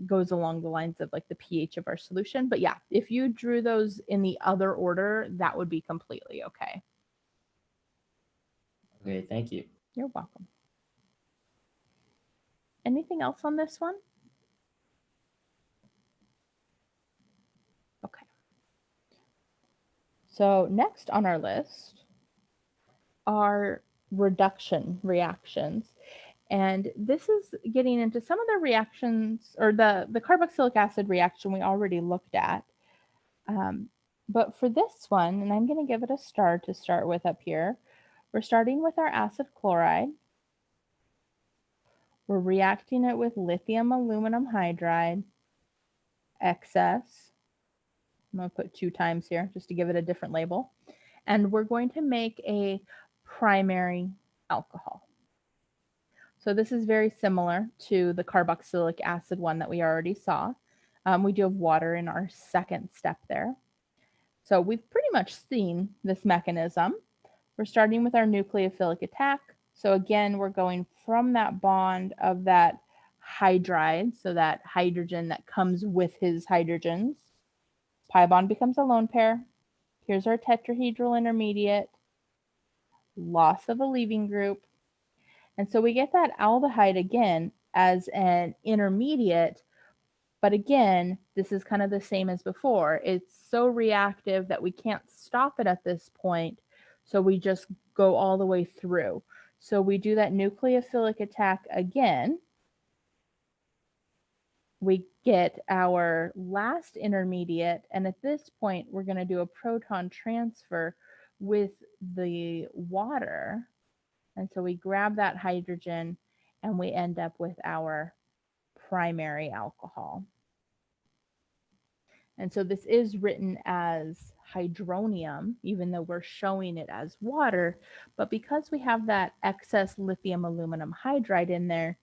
goes along the lines of like the pH of our solution. But yeah, if you drew those in the other order, that would be completely okay. Okay, thank you. You're welcome. Anything else on this one? Okay. So next on our list are reduction reactions. And this is getting into some of the reactions, or the carboxylic acid reaction we already looked at. But for this one, and I'm going to give it a star to start with up here, we're starting with our acid chloride. We're reacting it with lithium aluminum hydride, excess. I'm going to put 2 times here just to give it a different label. And we're going to make a primary alcohol. So this is very similar to the carboxylic acid one that we already saw. We do have water in our second step there. So we've pretty much seen this mechanism. We're starting with our nucleophilic attack. So again, we're going from that bond of that hydride, so that hydrogen that comes with his hydrogens. Pi bond becomes a lone pair. Here's our tetrahedral intermediate. Loss of a leaving group. And so we get that aldehyde again as an intermediate, but again, this is kind of the same as before. It's so reactive that we can't stop it at this point, so we just go all the way through. So we do that nucleophilic attack again. We get our last intermediate, and at this point, we're going to do a proton transfer with the water. And so we grab that hydrogen and we end up with our primary alcohol. And so this is written as hydronium, even though we're showing it as water. But because we have that excess lithium aluminum hydride in there,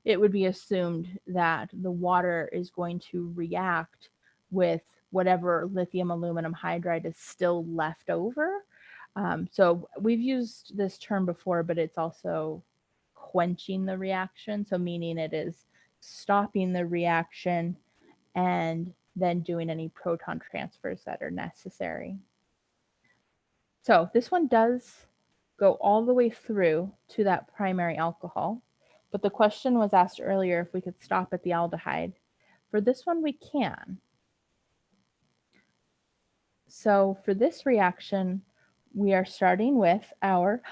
it would be assumed that the water is going to react with whatever lithium aluminum hydride is still left over. So we've used this term before, but it's also quenching the reaction. So meaning it is stopping the reaction and then doing any proton transfers that are necessary. So this one does go all the way through to that primary alcohol, but the question was asked earlier if we could stop at the aldehyde. For this one, we can. So for this reaction, we are starting with our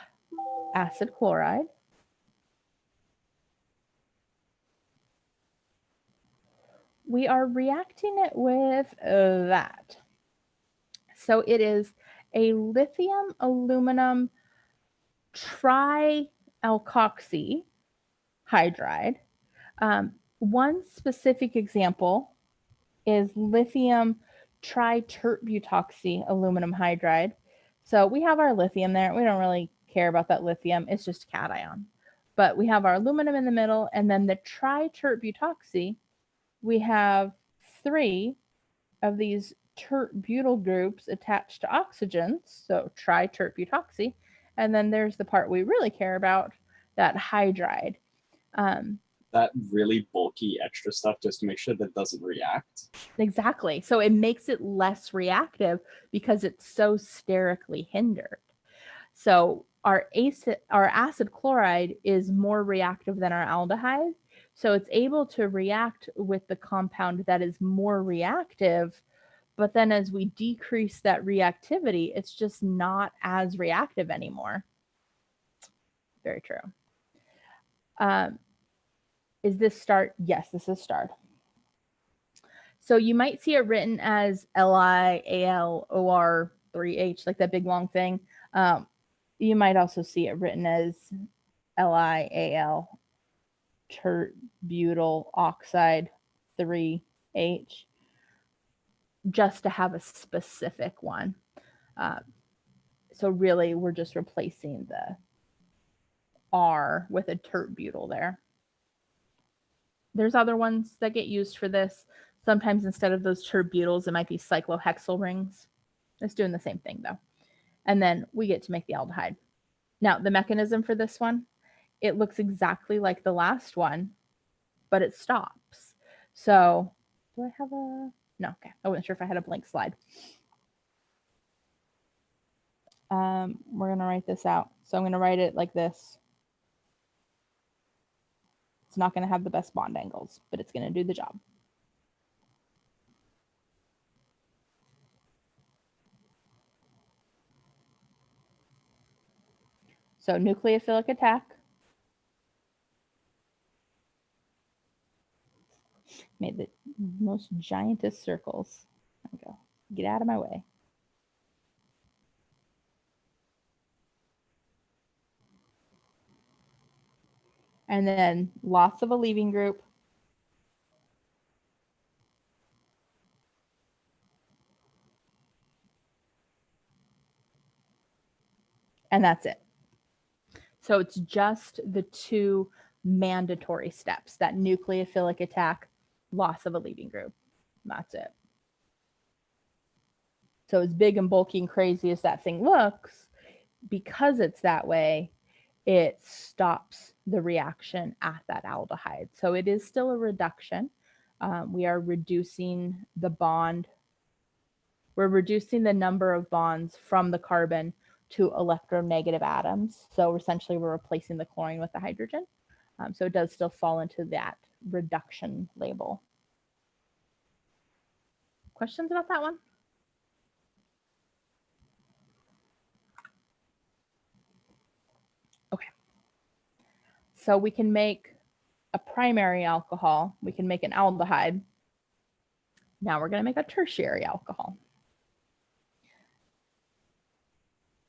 acid chloride. We are reacting it with that. So it is a lithium aluminum trialkoxy hydride. One specific example is lithium triterbutoxy aluminum hydride. So we have our lithium there. We don't really care about that lithium. It's just a cation. But we have our aluminum in the middle, and then the triterbutoxy, we have 3 of these tert-butyl groups attached to oxygens, so triterbutoxy. And then there's the part we really care about, that hydride. That really bulky extra stuff just to make sure that it doesn't react. Exactly. So it makes it less reactive because it's so sterically hindered. So our acid chloride is more reactive than our aldehyde. So it's able to react with the compound that is more reactive. But then as we decrease that reactivity, it's just not as reactive anymore. Very true. Is this start? Yes, this is start. So you might see it written as LiAlOR3H, like that big long thing. You might also see it written as LiAl tert-butyl oxide 3H, just to have a specific one. So really, we're just replacing the R with a tert-butyl there. There's other ones that get used for this. Sometimes instead of those tert-butyls, it might be cyclohexyl rings. It's doing the same thing though. And then we get to make the aldehyde. Now, the mechanism for this one, it looks exactly like the last one, but it stops. So do I have a, no, okay. I wasn't sure if I had a blank slide. We're gonna write this out. So I'm gonna write it like this. It's not gonna have the best bond angles, but it's gonna do the job. So nucleophilic attack. Made the most giantest circles. There we go. Get out of my way. And then loss of a leaving group. And that's it. So it's just the 2 mandatory steps, that nucleophilic attack, loss of a leaving group. That's it. So as big and bulky and crazy as that thing looks, because it's that way, it stops the reaction at that aldehyde. So it is still a reduction. We are reducing the bond. We're reducing the number of bonds from the carbon to electronegative atoms. So essentially we're replacing the chlorine with the hydrogen. So it does still fall into that reduction label. Questions about that one? Okay. So we can make a primary alcohol. We can make an aldehyde. Now we're going to make a tertiary alcohol.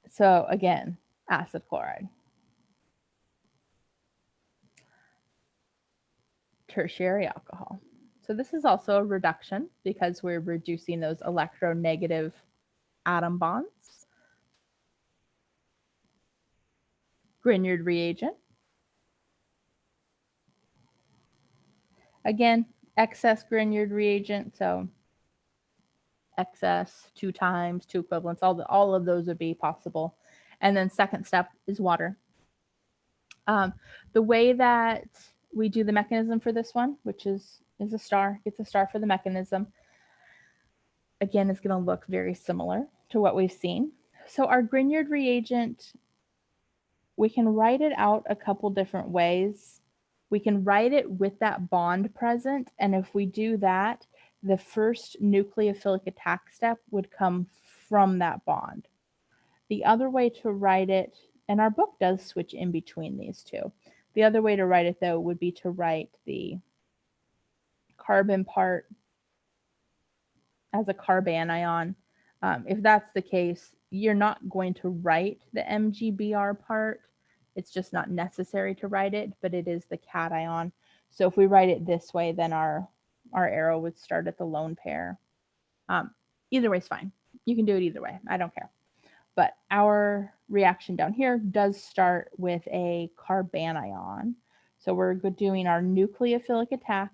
So again, acid chloride. Tertiary alcohol. So this is also a reduction because we're reducing those electronegative atom bonds. Grignard reagent. Again, excess Grignard reagent, so excess, 2 times, 2 equivalents, all of those would be possible. And then second step is water. The way that we do the mechanism for this one, which is a star, gets a star for the mechanism, again, is going to look very similar to what we've seen. So our Grignard reagent, we can write it out a couple different ways. We can write it with that bond present, and if we do that, the first nucleophilic attack step would come from that bond. The other way to write it, and our book does switch in between these two. The other way to write it, though, would be to write the carbon part as a carbanion. If that's the case, you're not going to write the MgBr part. It's just not necessary to write it, but it is the cation. So if we write it this way, then our arrow would start at the lone pair. Either way is fine. You can do it either way. I don't care. But our reaction down here does start with a carbanion. So we're doing our nucleophilic attack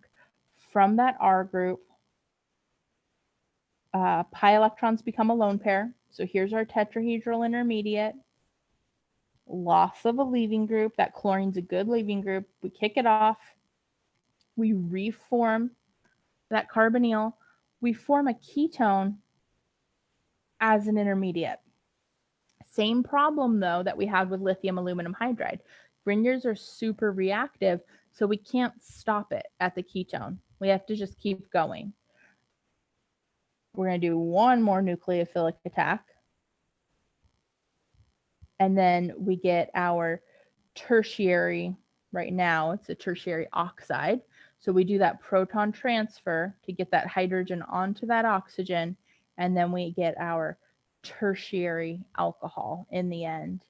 from that R group. Pi electrons become a lone pair. So here's our tetrahedral intermediate. Loss of a leaving group. That chlorine's a good leaving group. We kick it off. We reform that carbonyl. We form a ketone as an intermediate. Same problem, though, that we had with lithium aluminum hydride. Grignards are super reactive, so we can't stop it at the ketone. We have to just keep going. We're going to do one more nucleophilic attack. And then we get our tertiary, right now it's a tertiary oxide. So we do that proton transfer to get that hydrogen onto that oxygen. And then we get our tertiary alcohol in the end.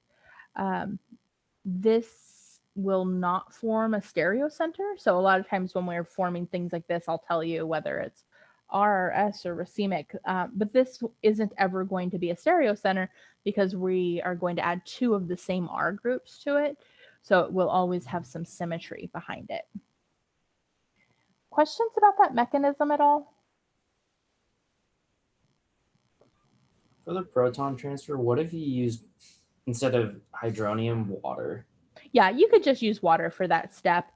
This will not form a stereocenter. So a lot of times when we're forming things like this, I'll tell you whether it's R or S or racemic, but this isn't ever going to be a stereocenter because we are going to add two of the same R groups to it. So it will always have some symmetry behind it. Questions about that mechanism at all? For the proton transfer, what if you use, instead of hydronium, water? Yeah, you could just use water for that step.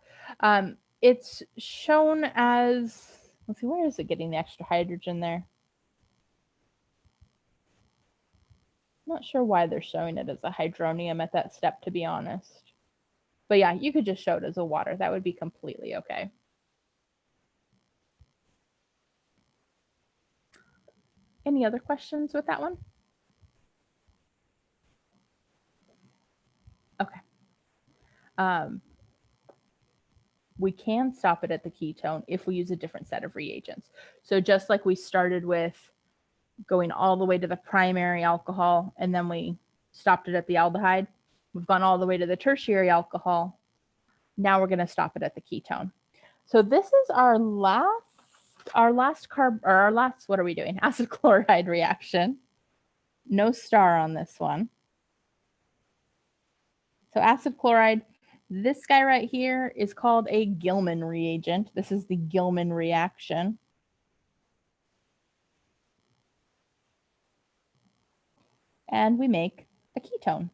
It's shown as, let's see, where is it getting the extra hydrogen there? Not sure why they're showing it as a hydronium at that step, to be honest. But yeah, you could just show it as a water. That would be completely okay. Any other questions with that one? Okay. We can stop it at the ketone if we use a different set of reagents. So just like we started with going all the way to the primary alcohol and then we stopped it at the aldehyde, we've gone all the way to the tertiary alcohol. Now we're going to stop it at the ketone. So this is our last what are we doing? Acid chloride reaction. No star on this one. So acid chloride, this guy right here is called a Gilman reagent. This is the Gilman reaction. And we make a ketone.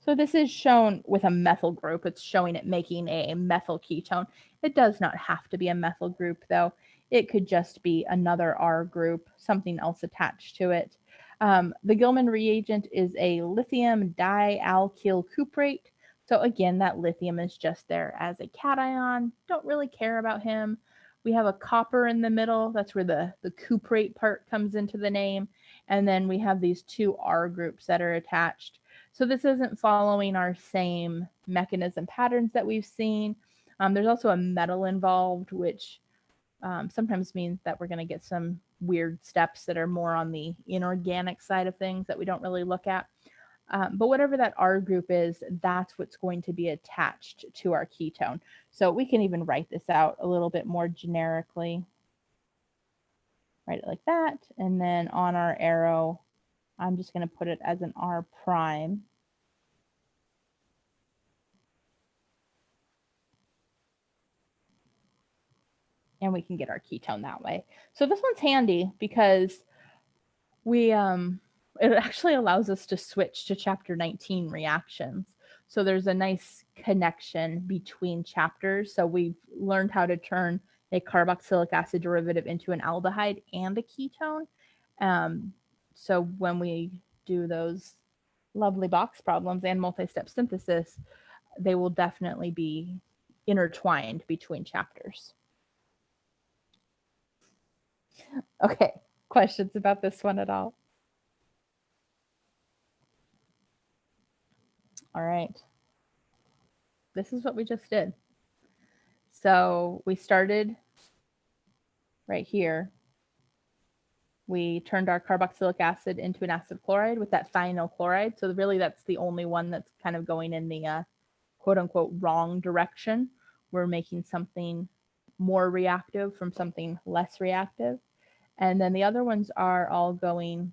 So this is shown with a methyl group. It's showing it making a methyl ketone. It does not have to be a methyl group, though. It could just be another R group, something else attached to it. The Gilman reagent is a lithium dialkyl cuprate. So again, that lithium is just there as a cation. Don't really care about him. We have a copper in the middle. That's where the cuprate part comes into the name. And then we have these two R groups that are attached. So this isn't following our same mechanism patterns that we've seen. There's also a metal involved, which sometimes means that we're going to get some weird steps that are more on the inorganic side of things that we don't really look at. But whatever that R group is, that's what's going to be attached to our ketone. So we can even write this out a little bit more generically. Write it like that. And then on our arrow, I'm just going to put it as an R prime. And we can get our ketone that way. So this one's handy because we it actually allows us to switch to chapter 19 reactions. So there's a nice connection between chapters. So we've learned how to turn a carboxylic acid derivative into an aldehyde and a ketone. So when we do those lovely box problems and multi-step synthesis, they will definitely be intertwined between chapters. Okay, questions about this one at all? All right. This is what we just did. So we started right here. We turned our carboxylic acid into an acid chloride with that thionyl chloride. So really that's the only one that's kind of going in the quote unquote wrong direction. We're making something more reactive from something less reactive. And then the other ones are all going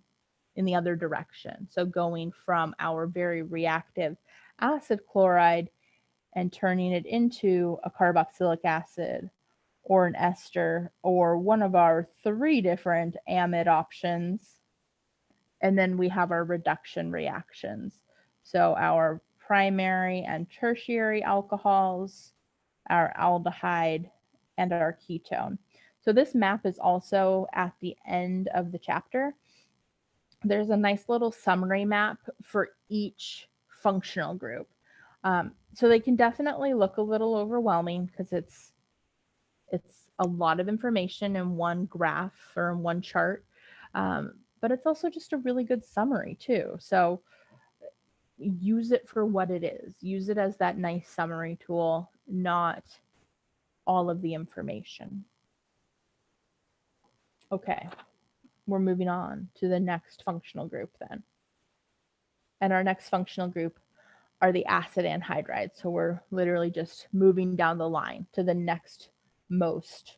in the other direction. So going from our very reactive acid chloride and turning it into a carboxylic acid or an ester or one of our 3 different amide options. And then we have our reduction reactions. So our primary and tertiary alcohols, our aldehyde, and our ketone. So this map is also at the end of the chapter. There's a nice little summary map for each functional group. So they can definitely look a little overwhelming because it's a lot of information in one graph or in one chart. But it's also just a really good summary too. So use it for what it is. Use it as that nice summary tool, not all of the information. Okay, we're moving on to the next functional group then. And our next functional group are the acid anhydrides. So we're literally just moving down the line to the next most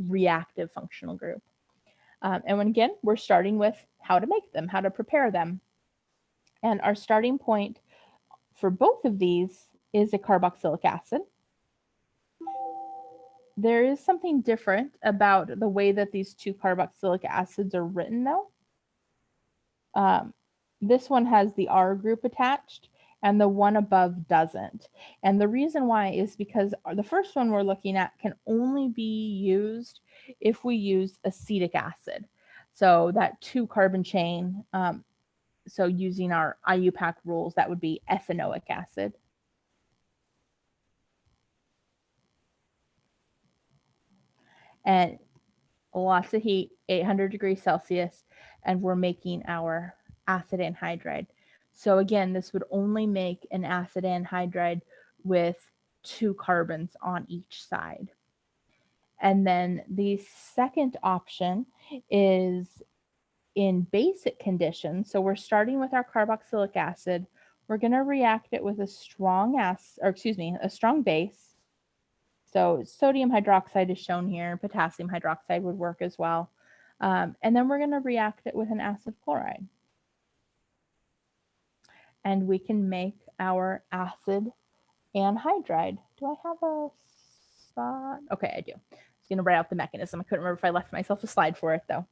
reactive functional group. And when, again, we're starting with how to make them, how to prepare them. And our starting point for both of these is a carboxylic acid. There is something different about the way that these 2 carboxylic acids are written though. This one has the R group attached and the one above doesn't. And the reason why is because the first one we're looking at can only be used if we use acetic acid. So that 2 carbon chain, so using our IUPAC rules, that would be ethanoic acid. And lots of heat, 800 degrees Celsius, and we're making our acid anhydride. So again, this would only make an acid anhydride with 2 carbons on each side. And then the second option is in basic conditions. So we're starting with our carboxylic acid. We're going to react it with a strong a strong base. So sodium hydroxide is shown here. Potassium hydroxide would work as well. And then we're going to react it with an acid chloride. And we can make our acid anhydride. Do I have a spot? Okay, I do. I was going to write out the mechanism. I couldn't remember if I left myself a slide for it though.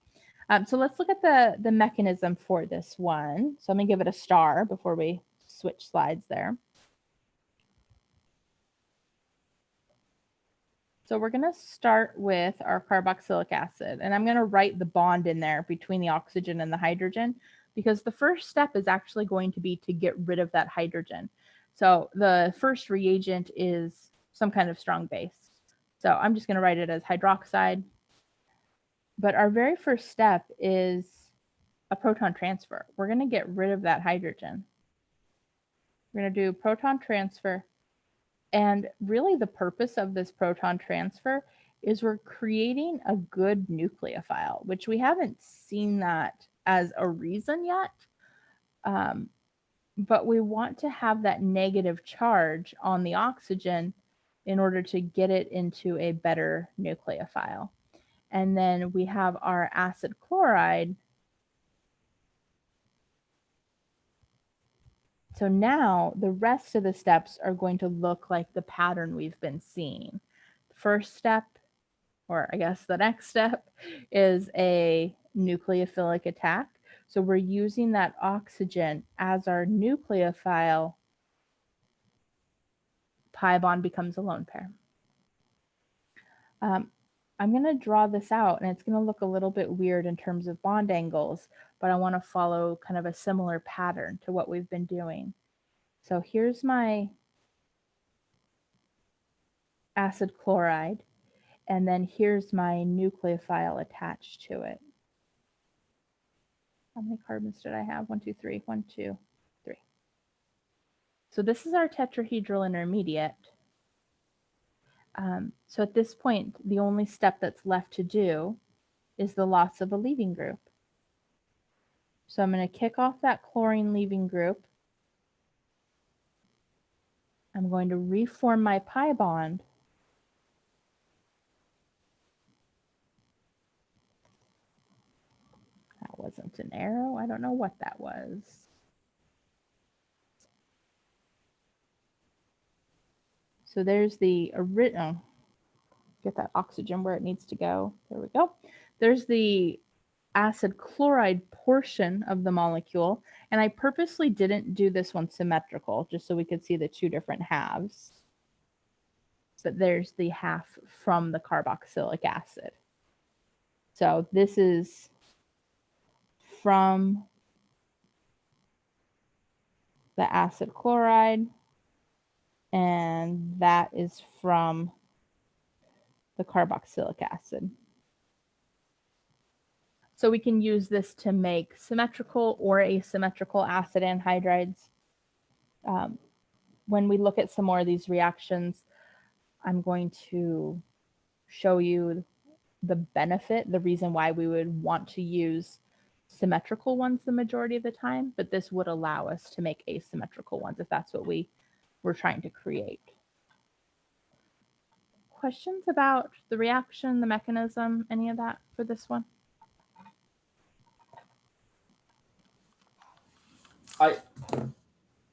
So let's look at the mechanism for this one. So I'm going to give it a star before we switch slides there. So we're going to start with our carboxylic acid, and I'm going to write the bond in there between the oxygen and the hydrogen because the first step is actually going to be to get rid of that hydrogen. So the first reagent is some kind of strong base. So I'm just going to write it as hydroxide. But our very first step is a proton transfer. We're going to get rid of that hydrogen. We're going to do proton transfer. And really the purpose of this proton transfer is we're creating a good nucleophile, which we haven't seen that as a reason yet. But we want to have that negative charge on the oxygen in order to get it into a better nucleophile. And then we have our acid chloride. So now the rest of the steps are going to look like the pattern we've been seeing. First step, or I guess the next step, is a nucleophilic attack. So we're using that oxygen as our nucleophile pi bond becomes a lone pair. I'm going to draw this out, and it's going to look a little bit weird in terms of bond angles, but I want to follow kind of a similar pattern to what we've been doing. So here's my acid chloride, and then here's my nucleophile attached to it. How many carbons did I have? 1, 2, 3, 1, 2, 3. So this is our tetrahedral intermediate. So at this point, the only step that's left to do is the loss of a leaving group. So I'm going to kick off that chlorine leaving group. I'm going to reform my pi bond. That wasn't an arrow. I don't know what that was. So there's the original. Get that oxygen where it needs to go. There we go. There's the acid chloride portion of the molecule. And I purposely didn't do this one symmetrical just so we could see the two different halves. But there's the half from the carboxylic acid. So this is from the acid chloride, and that is from the carboxylic acid. So we can use this to make symmetrical or asymmetrical acid anhydrides. When we look at some more of these reactions, I'm going to show you the benefit, the reason why we would want to use symmetrical ones the majority of the time, but this would allow us to make asymmetrical ones if that's what we were trying to create. Questions about the reaction, the mechanism, any of that for this one?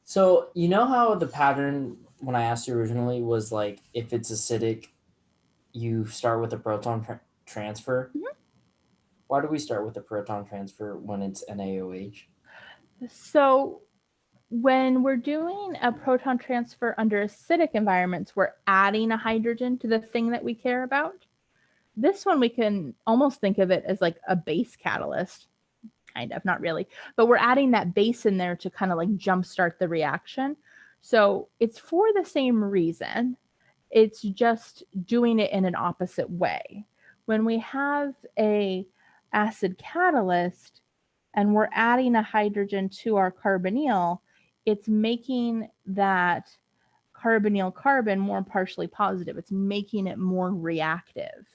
So you know how the pattern when I asked you originally was like if it's acidic, you start with a proton transfer. Mm-hmm. Why do we start with a proton transfer when it's NaOH? So when we're doing a proton transfer under acidic environments, we're adding a hydrogen to the thing that we care about. This one, we can almost think of it as like a base catalyst, kind of, not really, but we're adding that base in there to kind of like jumpstart the reaction. So it's for the same reason. It's just doing it in an opposite way. When we have a acid catalyst and we're adding a hydrogen to our carbonyl, it's making that carbonyl carbon more partially positive. It's making it more reactive.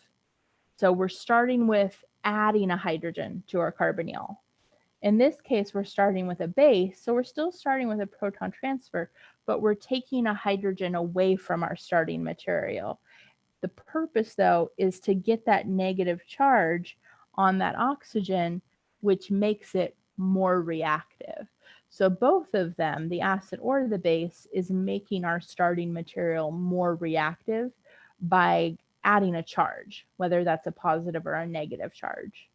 So we're starting with adding a hydrogen to our carbonyl. In this case, we're starting with a base, so we're still starting with a proton transfer, but we're taking a hydrogen away from our starting material. The purpose, though, is to get that negative charge on that oxygen, which makes it more reactive. So both of them, the acid or the base, is making our starting material more reactive by adding a charge, whether that's a positive or a negative charge.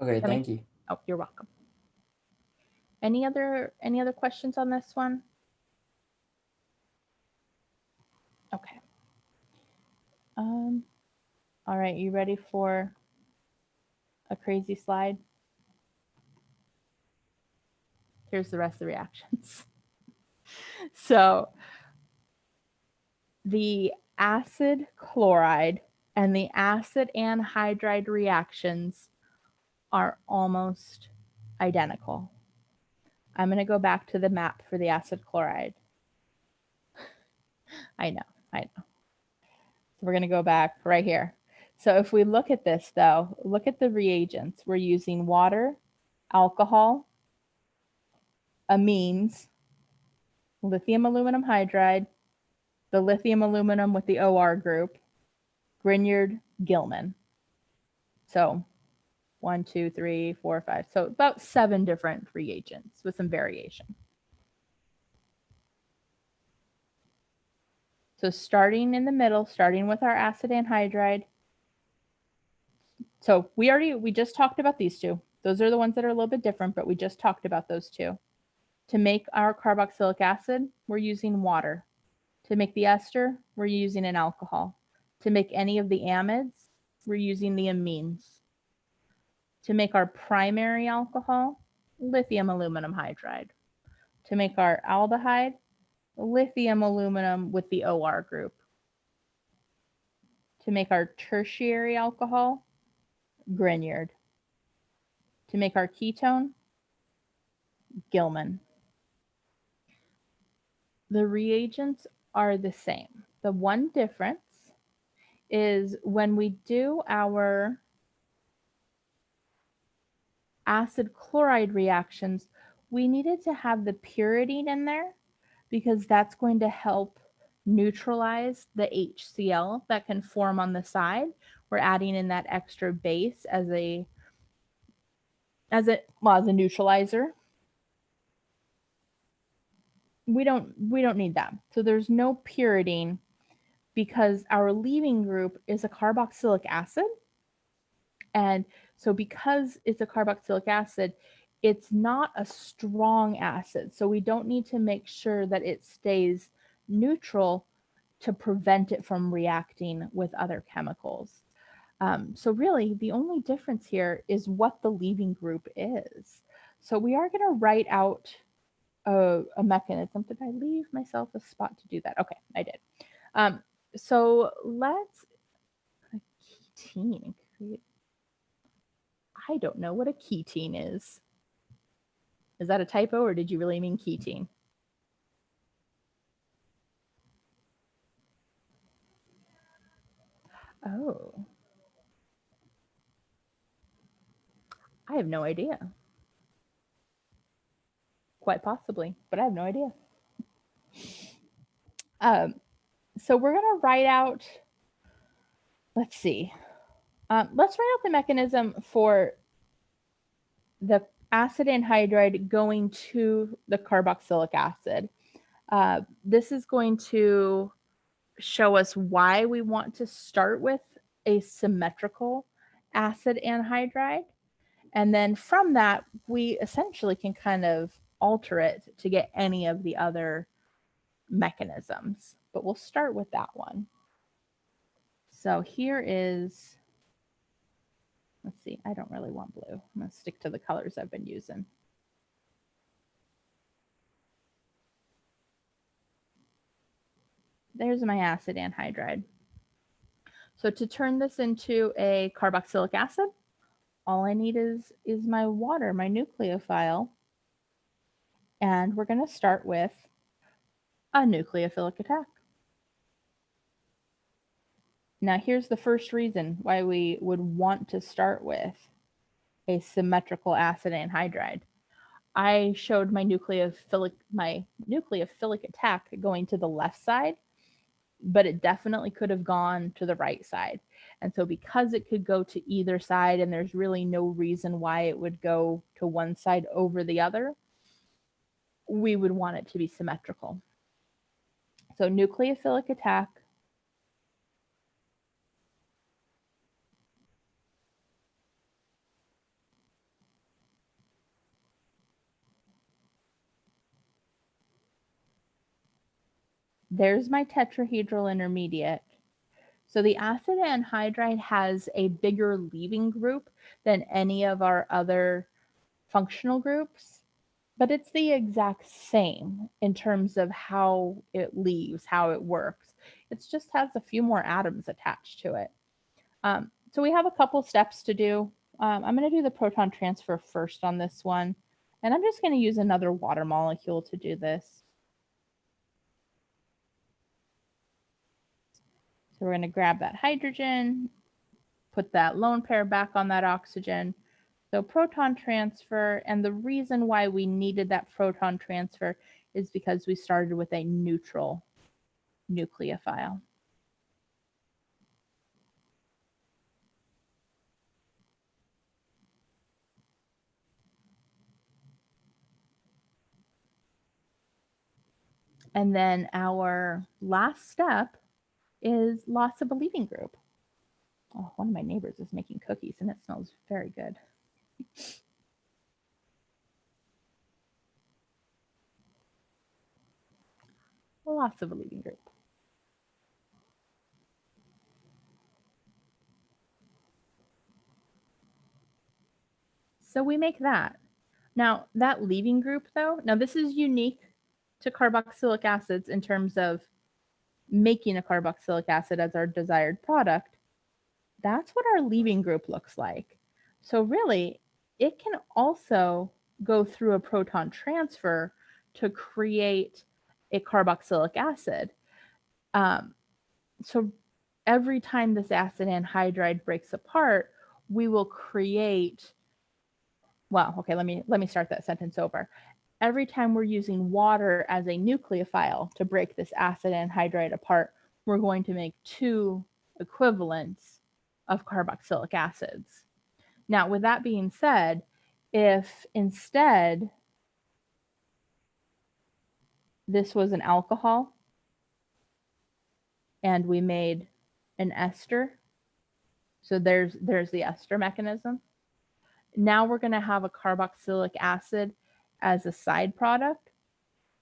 Okay, thank you. Oh, you're welcome. Any other questions on this one? Okay. All right, you ready for a crazy slide? Here's the rest of the reactions. So the acid chloride and the acid anhydride reactions are almost identical. I'm going to go back to the map for the acid chloride. I know. So we're going to go back right here. So if we look at this, though, look at the reagents. We're using water, alcohol, amines, lithium aluminum hydride, the lithium aluminum with the OR group, Grignard, Gilman. So 1, 2, 3, 4, 5. So about 7 different reagents with some variation. So starting in the middle, starting with our acid anhydride. So we just talked about these two. Those are the ones that are a little bit different, but we just talked about those two. To make our carboxylic acid, we're using water. To make the ester, we're using an alcohol. To make any of the amides, we're using the amines. To make our primary alcohol, lithium aluminum hydride. To make our aldehyde, lithium aluminum with the OR group. To make our tertiary alcohol, Grignard. To make our ketone, Gilman. The reagents are the same. The one difference is when we do our acid chloride reactions, we needed to have the pyridine in there because that's going to help neutralize the HCl that can form on the side. We're adding in that extra base as a neutralizer. We don't need that. So there's no pyridine because our leaving group is a carboxylic acid. And so because it's a carboxylic acid, it's not a strong acid. So we don't need to make sure that it stays neutral to prevent it from reacting with other chemicals. So really, the only difference here is what the leaving group is. So we are going to write out a mechanism. Did I leave myself a spot to do that? Okay, I did. So let's a ketene create. I don't know what a ketene is. Is that a typo or did you really mean ketene? Oh. I have no idea. Quite possibly, but I have no idea. So we're going to write out, let's see. Let's write out the mechanism for the acid anhydride going to the carboxylic acid. This is going to show us why we want to start with a symmetrical acid anhydride. And then from that, we essentially can kind of alter it to get any of the other mechanisms. But we'll start with that one. So here is, let's see, I don't really want blue. I'm going to stick to the colors I've been using. There's my acid anhydride. So to turn this into a carboxylic acid, all I need is my water, my nucleophile. And we're going to start with a nucleophilic attack. Now here's the first reason why we would want to start with a symmetrical acid anhydride. I showed my nucleophilic attack going to the left side, but it definitely could have gone to the right side. And so because it could go to either side and there's really no reason why it would go to one side over the other, we would want it to be symmetrical. So nucleophilic attack. There's my tetrahedral intermediate. So the acid anhydride has a bigger leaving group than any of our other functional groups, but it's the exact same in terms of how it leaves, how it works. It just has a few more atoms attached to it. So we have a couple steps to do. I'm going to do the proton transfer first on this one, and I'm just going to use another water molecule to do this. So we're going to grab that hydrogen, put that lone pair back on that oxygen. So proton transfer, and the reason why we needed that proton transfer is because we started with a neutral nucleophile. And then our last step is loss of a leaving group. Oh, one of my neighbors is making cookies and it smells very good. loss of a leaving group. So we make that. Now, that leaving group, though, now this is unique to carboxylic acids in terms of making a carboxylic acid as our desired product. That's what our leaving group looks like. So really, it can also go through a proton transfer to create a carboxylic acid. So every time this acid anhydride breaks apart, we will create, well, okay, let me start that sentence over. Every time we're using water as a nucleophile to break this acid anhydride apart, we're going to make two equivalents of carboxylic acids. Now, with that being said, if instead this was an alcohol and we made an ester, so there's the ester mechanism. Now we're going to have a carboxylic acid as a side product.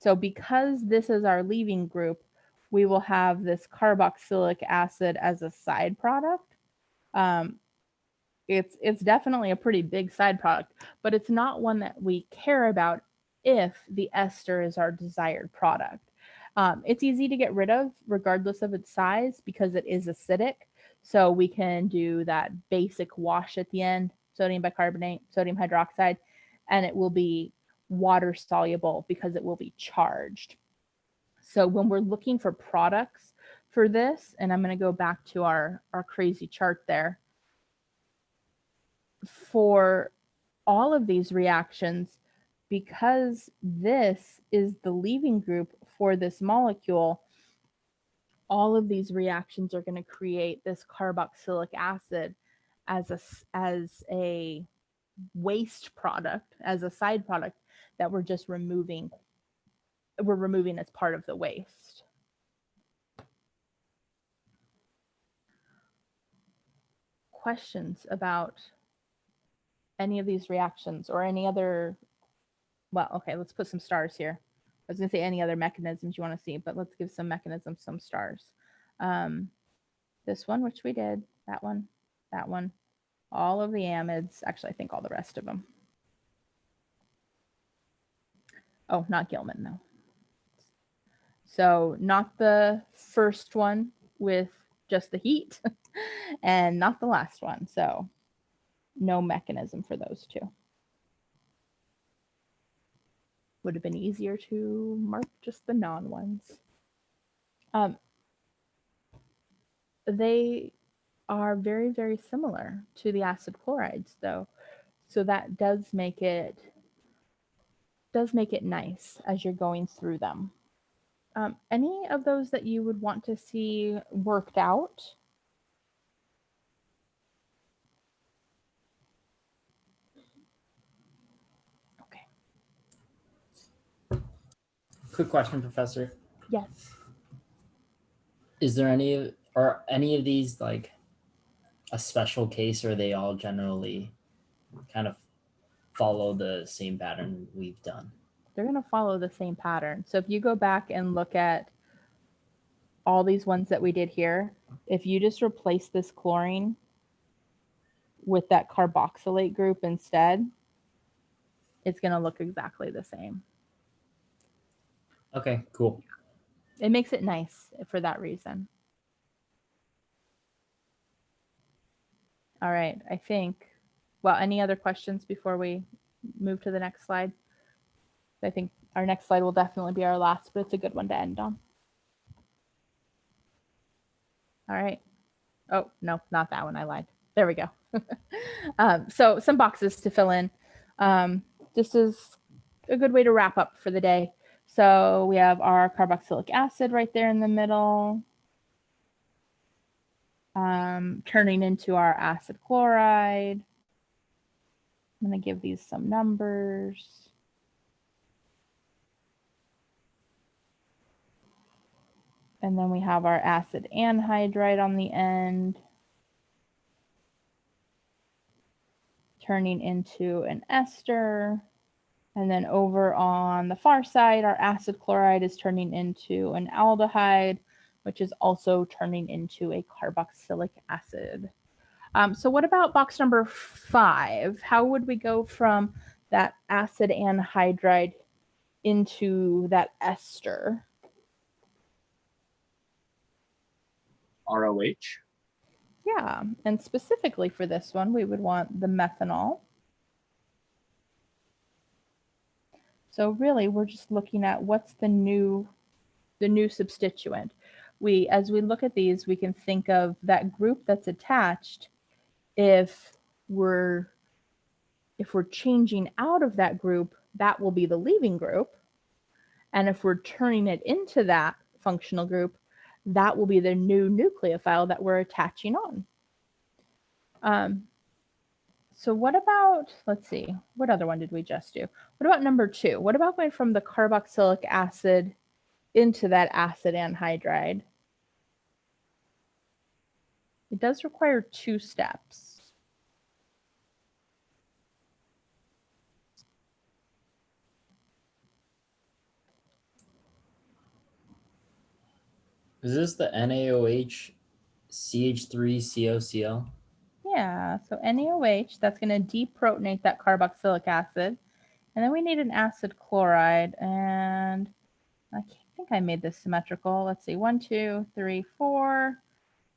So because this is our leaving group, we will have this carboxylic acid as a side product. It's definitely a pretty big side product, but it's not one that we care about if the ester is our desired product. It's easy to get rid of regardless of its size because it is acidic. So we can do that basic wash at the end, sodium bicarbonate, sodium hydroxide, and it will be water soluble because it will be charged. So when we're looking for products for this, and I'm going to go back to our crazy chart there, for all of these reactions, because this is the leaving group for this molecule, all of these reactions are going to create this carboxylic acid as a waste product, as a side product that we're just removing. We're removing as part of the waste. Questions about any of these reactions or any other, well, okay, let's put some stars here. I was going to say any other mechanisms you want to see, but let's give some mechanisms some stars. This one, which we did, that one, all of the amides, actually, I think all the rest of them. Oh, not Gilman, though. So not the first one with just the heat and not the last one. So no mechanism for those two. Would have been easier to mark just the non-ones. They are very, very similar to the acid chlorides, though. So that does make it nice as you're going through them. Any of those that you would want to see worked out? Okay. Quick question, Professor. Yes. Is there are any of these like a special case, or are they all generally kind of follow the same pattern we've done? They're going to follow the same pattern. So if you go back and look at all these ones that we did here, if you just replace this chlorine with that carboxylate group instead, it's going to look exactly the same. Okay, cool. It makes it nice for that reason. All right, I think, well, any other questions before we move to the next slide? I think our next slide will definitely be our last, but it's a good one to end on. All right. Oh, no, not that one. I lied. There we go. So some boxes to fill in. This is a good way to wrap up for the day. So we have our carboxylic acid right there in the middle, turning into our acid chloride. I'm going to give these some numbers. And then we have our acid anhydride on the end, turning into an ester. And then over on the far side, our acid chloride is turning into an aldehyde, which is also turning into a carboxylic acid. So what about box number 5? How would we go from that acid anhydride into that ester? ROH. Yeah, and specifically for this one, we would want the methanol. So really, we're just looking at what's the new substituent. As we look at these, we can think of that group that's attached. If we're changing out of that group, that will be the leaving group. And if we're turning it into that functional group, that will be the new nucleophile that we're attaching on. So what about, let's see, what other one did we just do? What about number 2? What about going from the carboxylic acid into that acid anhydride? It does require 2 steps. Is this the NaOH CH3COCl? Yeah, so NaOH, that's going to deprotonate that carboxylic acid. And then we need an acid chloride. And I think I made this symmetrical. Let's see, 1, 2, 3, 4.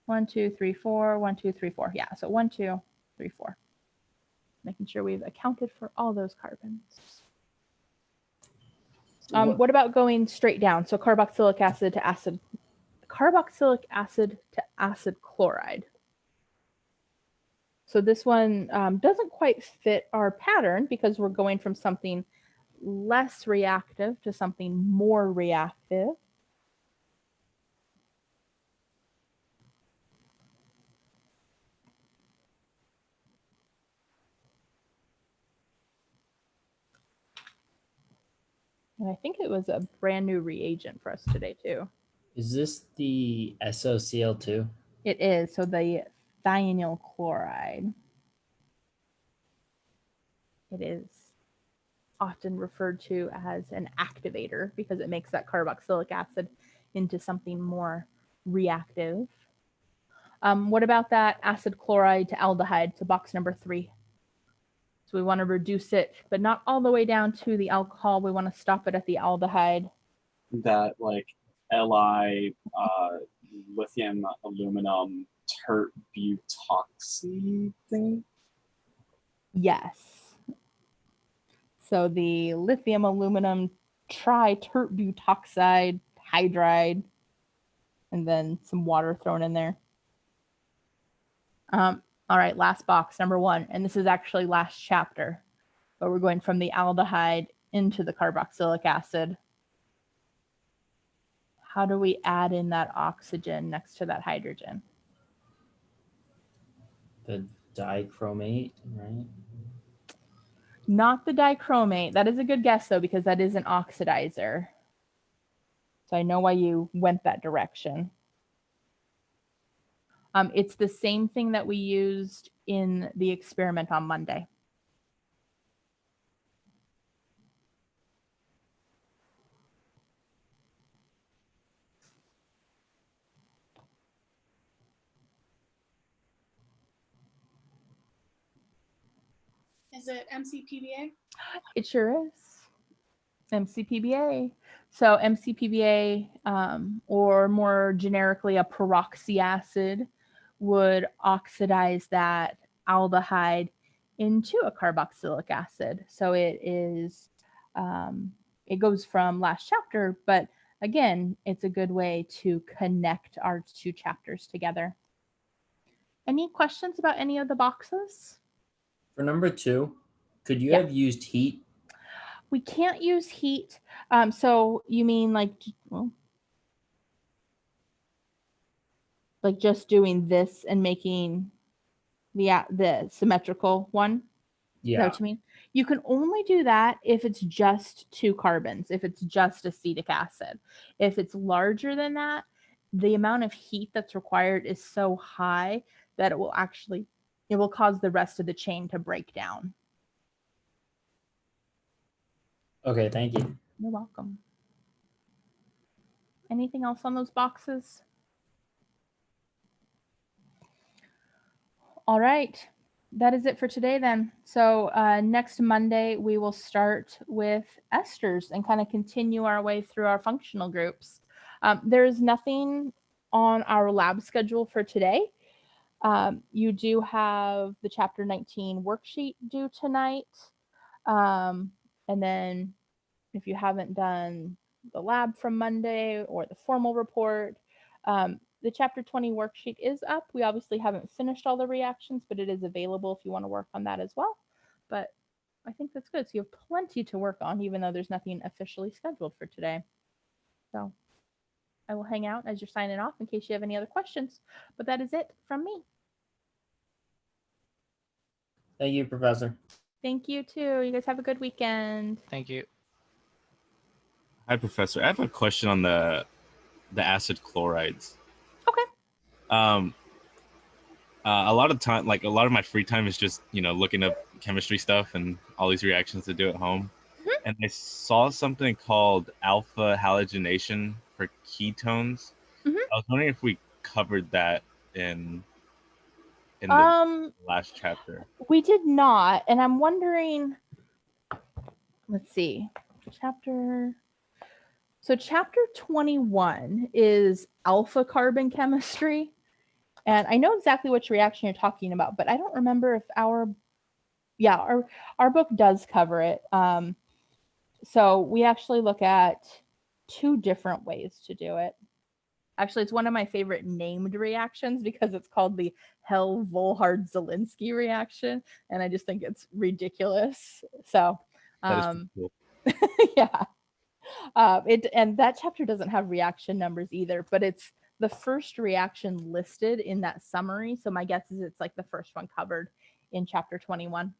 1, 2, 3, 4. 1, 2, 3, 4. Yeah, so 1, 2, 3, 4. Making sure we've accounted for all those carbons. What about going straight down? So carboxylic acid to acid chloride. So this one doesn't quite fit our pattern because we're going from something less reactive to something more reactive. And I think it was a brand new reagent for us today too. Is this the SOCl2? It is, so the thionyl chloride. It is often referred to as an activator because it makes that carboxylic acid into something more reactive. What about that acid chloride to aldehyde, to box number 3? So we want to reduce it, but not all the way down to the alcohol. We want to stop it at the aldehyde. That like Li lithium aluminum tert butoxy thing. Yes. So the lithium aluminum tri-tert butoxide hydride, and then some water thrown in there. All right, last box, number 1. And this is actually last chapter, but we're going from the aldehyde into the carboxylic acid. How do we add in that oxygen next to that hydrogen? The dichromate, right? Not the dichromate. That is a good guess, though, because that is an oxidizer. So I know why you went that direction. It's the same thing that we used in the experiment on Monday. Is it MCPBA? It sure is. MCPBA. So MCPBA, or more generically a peroxy acid, would oxidize that aldehyde into a carboxylic acid. So it is, it goes from last chapter, but again, it's a good way to connect our 2 chapters together. Any questions about any of the boxes? For number 2, could you Yeah. have used heat? We can't use heat. So you mean like, well, like just doing this and making the symmetrical one? Is that what you mean? You can only do that if it's just 2 carbons, if it's just acetic acid. If it's larger than that, the amount of heat that's required is so high that it will cause the rest of the chain to break down. Okay, thank you. You're welcome. Anything else on those boxes? All right. That is it for today then. So next Monday, we will start with esters and kind of continue our way through our functional groups. There is nothing on our lab schedule for today. You do have the chapter 19 worksheet due tonight. And then if you haven't done the lab from Monday or the formal report, the chapter 20 worksheet is up. We obviously haven't finished all the reactions, but it is available if you want to work on that as well. But I think that's good. So you have plenty to work on, even though there's nothing officially scheduled for today. So I will hang out as you're signing off in case you have any other questions. But that is it from me. Thank you, Professor. Thank you too. You guys have a good weekend. Thank you. Hi, Professor. I have a question on the acid chlorides. Okay. A lot of time, like a lot of my free time is just, looking up chemistry stuff and all these reactions to do at home. Mhm. And I saw something called alpha halogenation for ketones. Mhm. I was wondering if we covered that in the last chapter. We did not, and I'm wondering, let's see, so chapter 21 is alpha carbon chemistry, and I know exactly which reaction you're talking about, but I don't remember if our book does cover it. So we actually look at two different ways to do it. Actually, it's one of my favorite named reactions because it's called the Hell-Volhard-Zelinsky reaction, and I just think it's ridiculous. So, That is pretty cool. yeah. And that chapter doesn't have reaction numbers either, but it's the first reaction listed in that summary. So my guess is it's like the first one covered in chapter 21.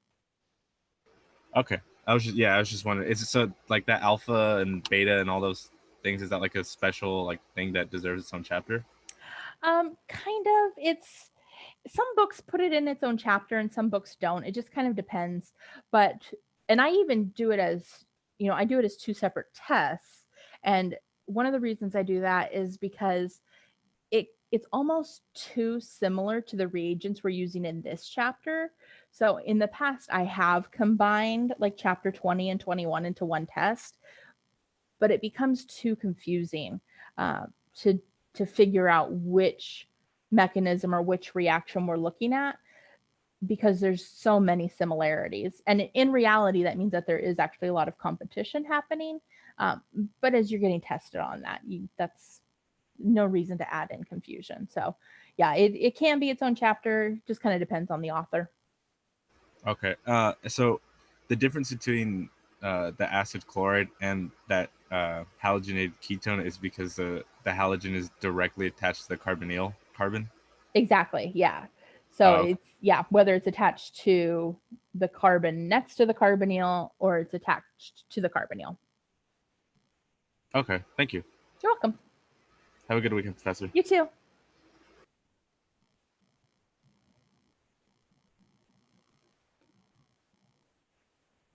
Okay. I was just wondering, is it so like that alpha and beta and all those things, is that like a special like thing that deserves its own chapter? Kind of. It's some books put it in its own chapter and some books don't. It just kind of depends. And I even do it as, I do it as two separate tests. And one of the reasons I do that is because it's almost too similar to the reagents we're using in this chapter. So in the past, I have combined like chapter 20 and 21 into one test, but it becomes too confusing to figure out which mechanism or which reaction we're looking at because there's so many similarities. And in reality, that means that there is actually a lot of competition happening. But as you're getting tested on that, that's no reason to add in confusion. So yeah, it can be its own chapter, just kind of depends on the author. Okay. So the difference between the acid chloride and that halogenated ketone is because the halogen is directly attached to the carbonyl carbon? Exactly, yeah. So okay. Whether it's attached to the carbon next to the carbonyl or it's attached to the carbonyl. Okay, thank you. You're welcome. Have a good weekend, Professor. You too.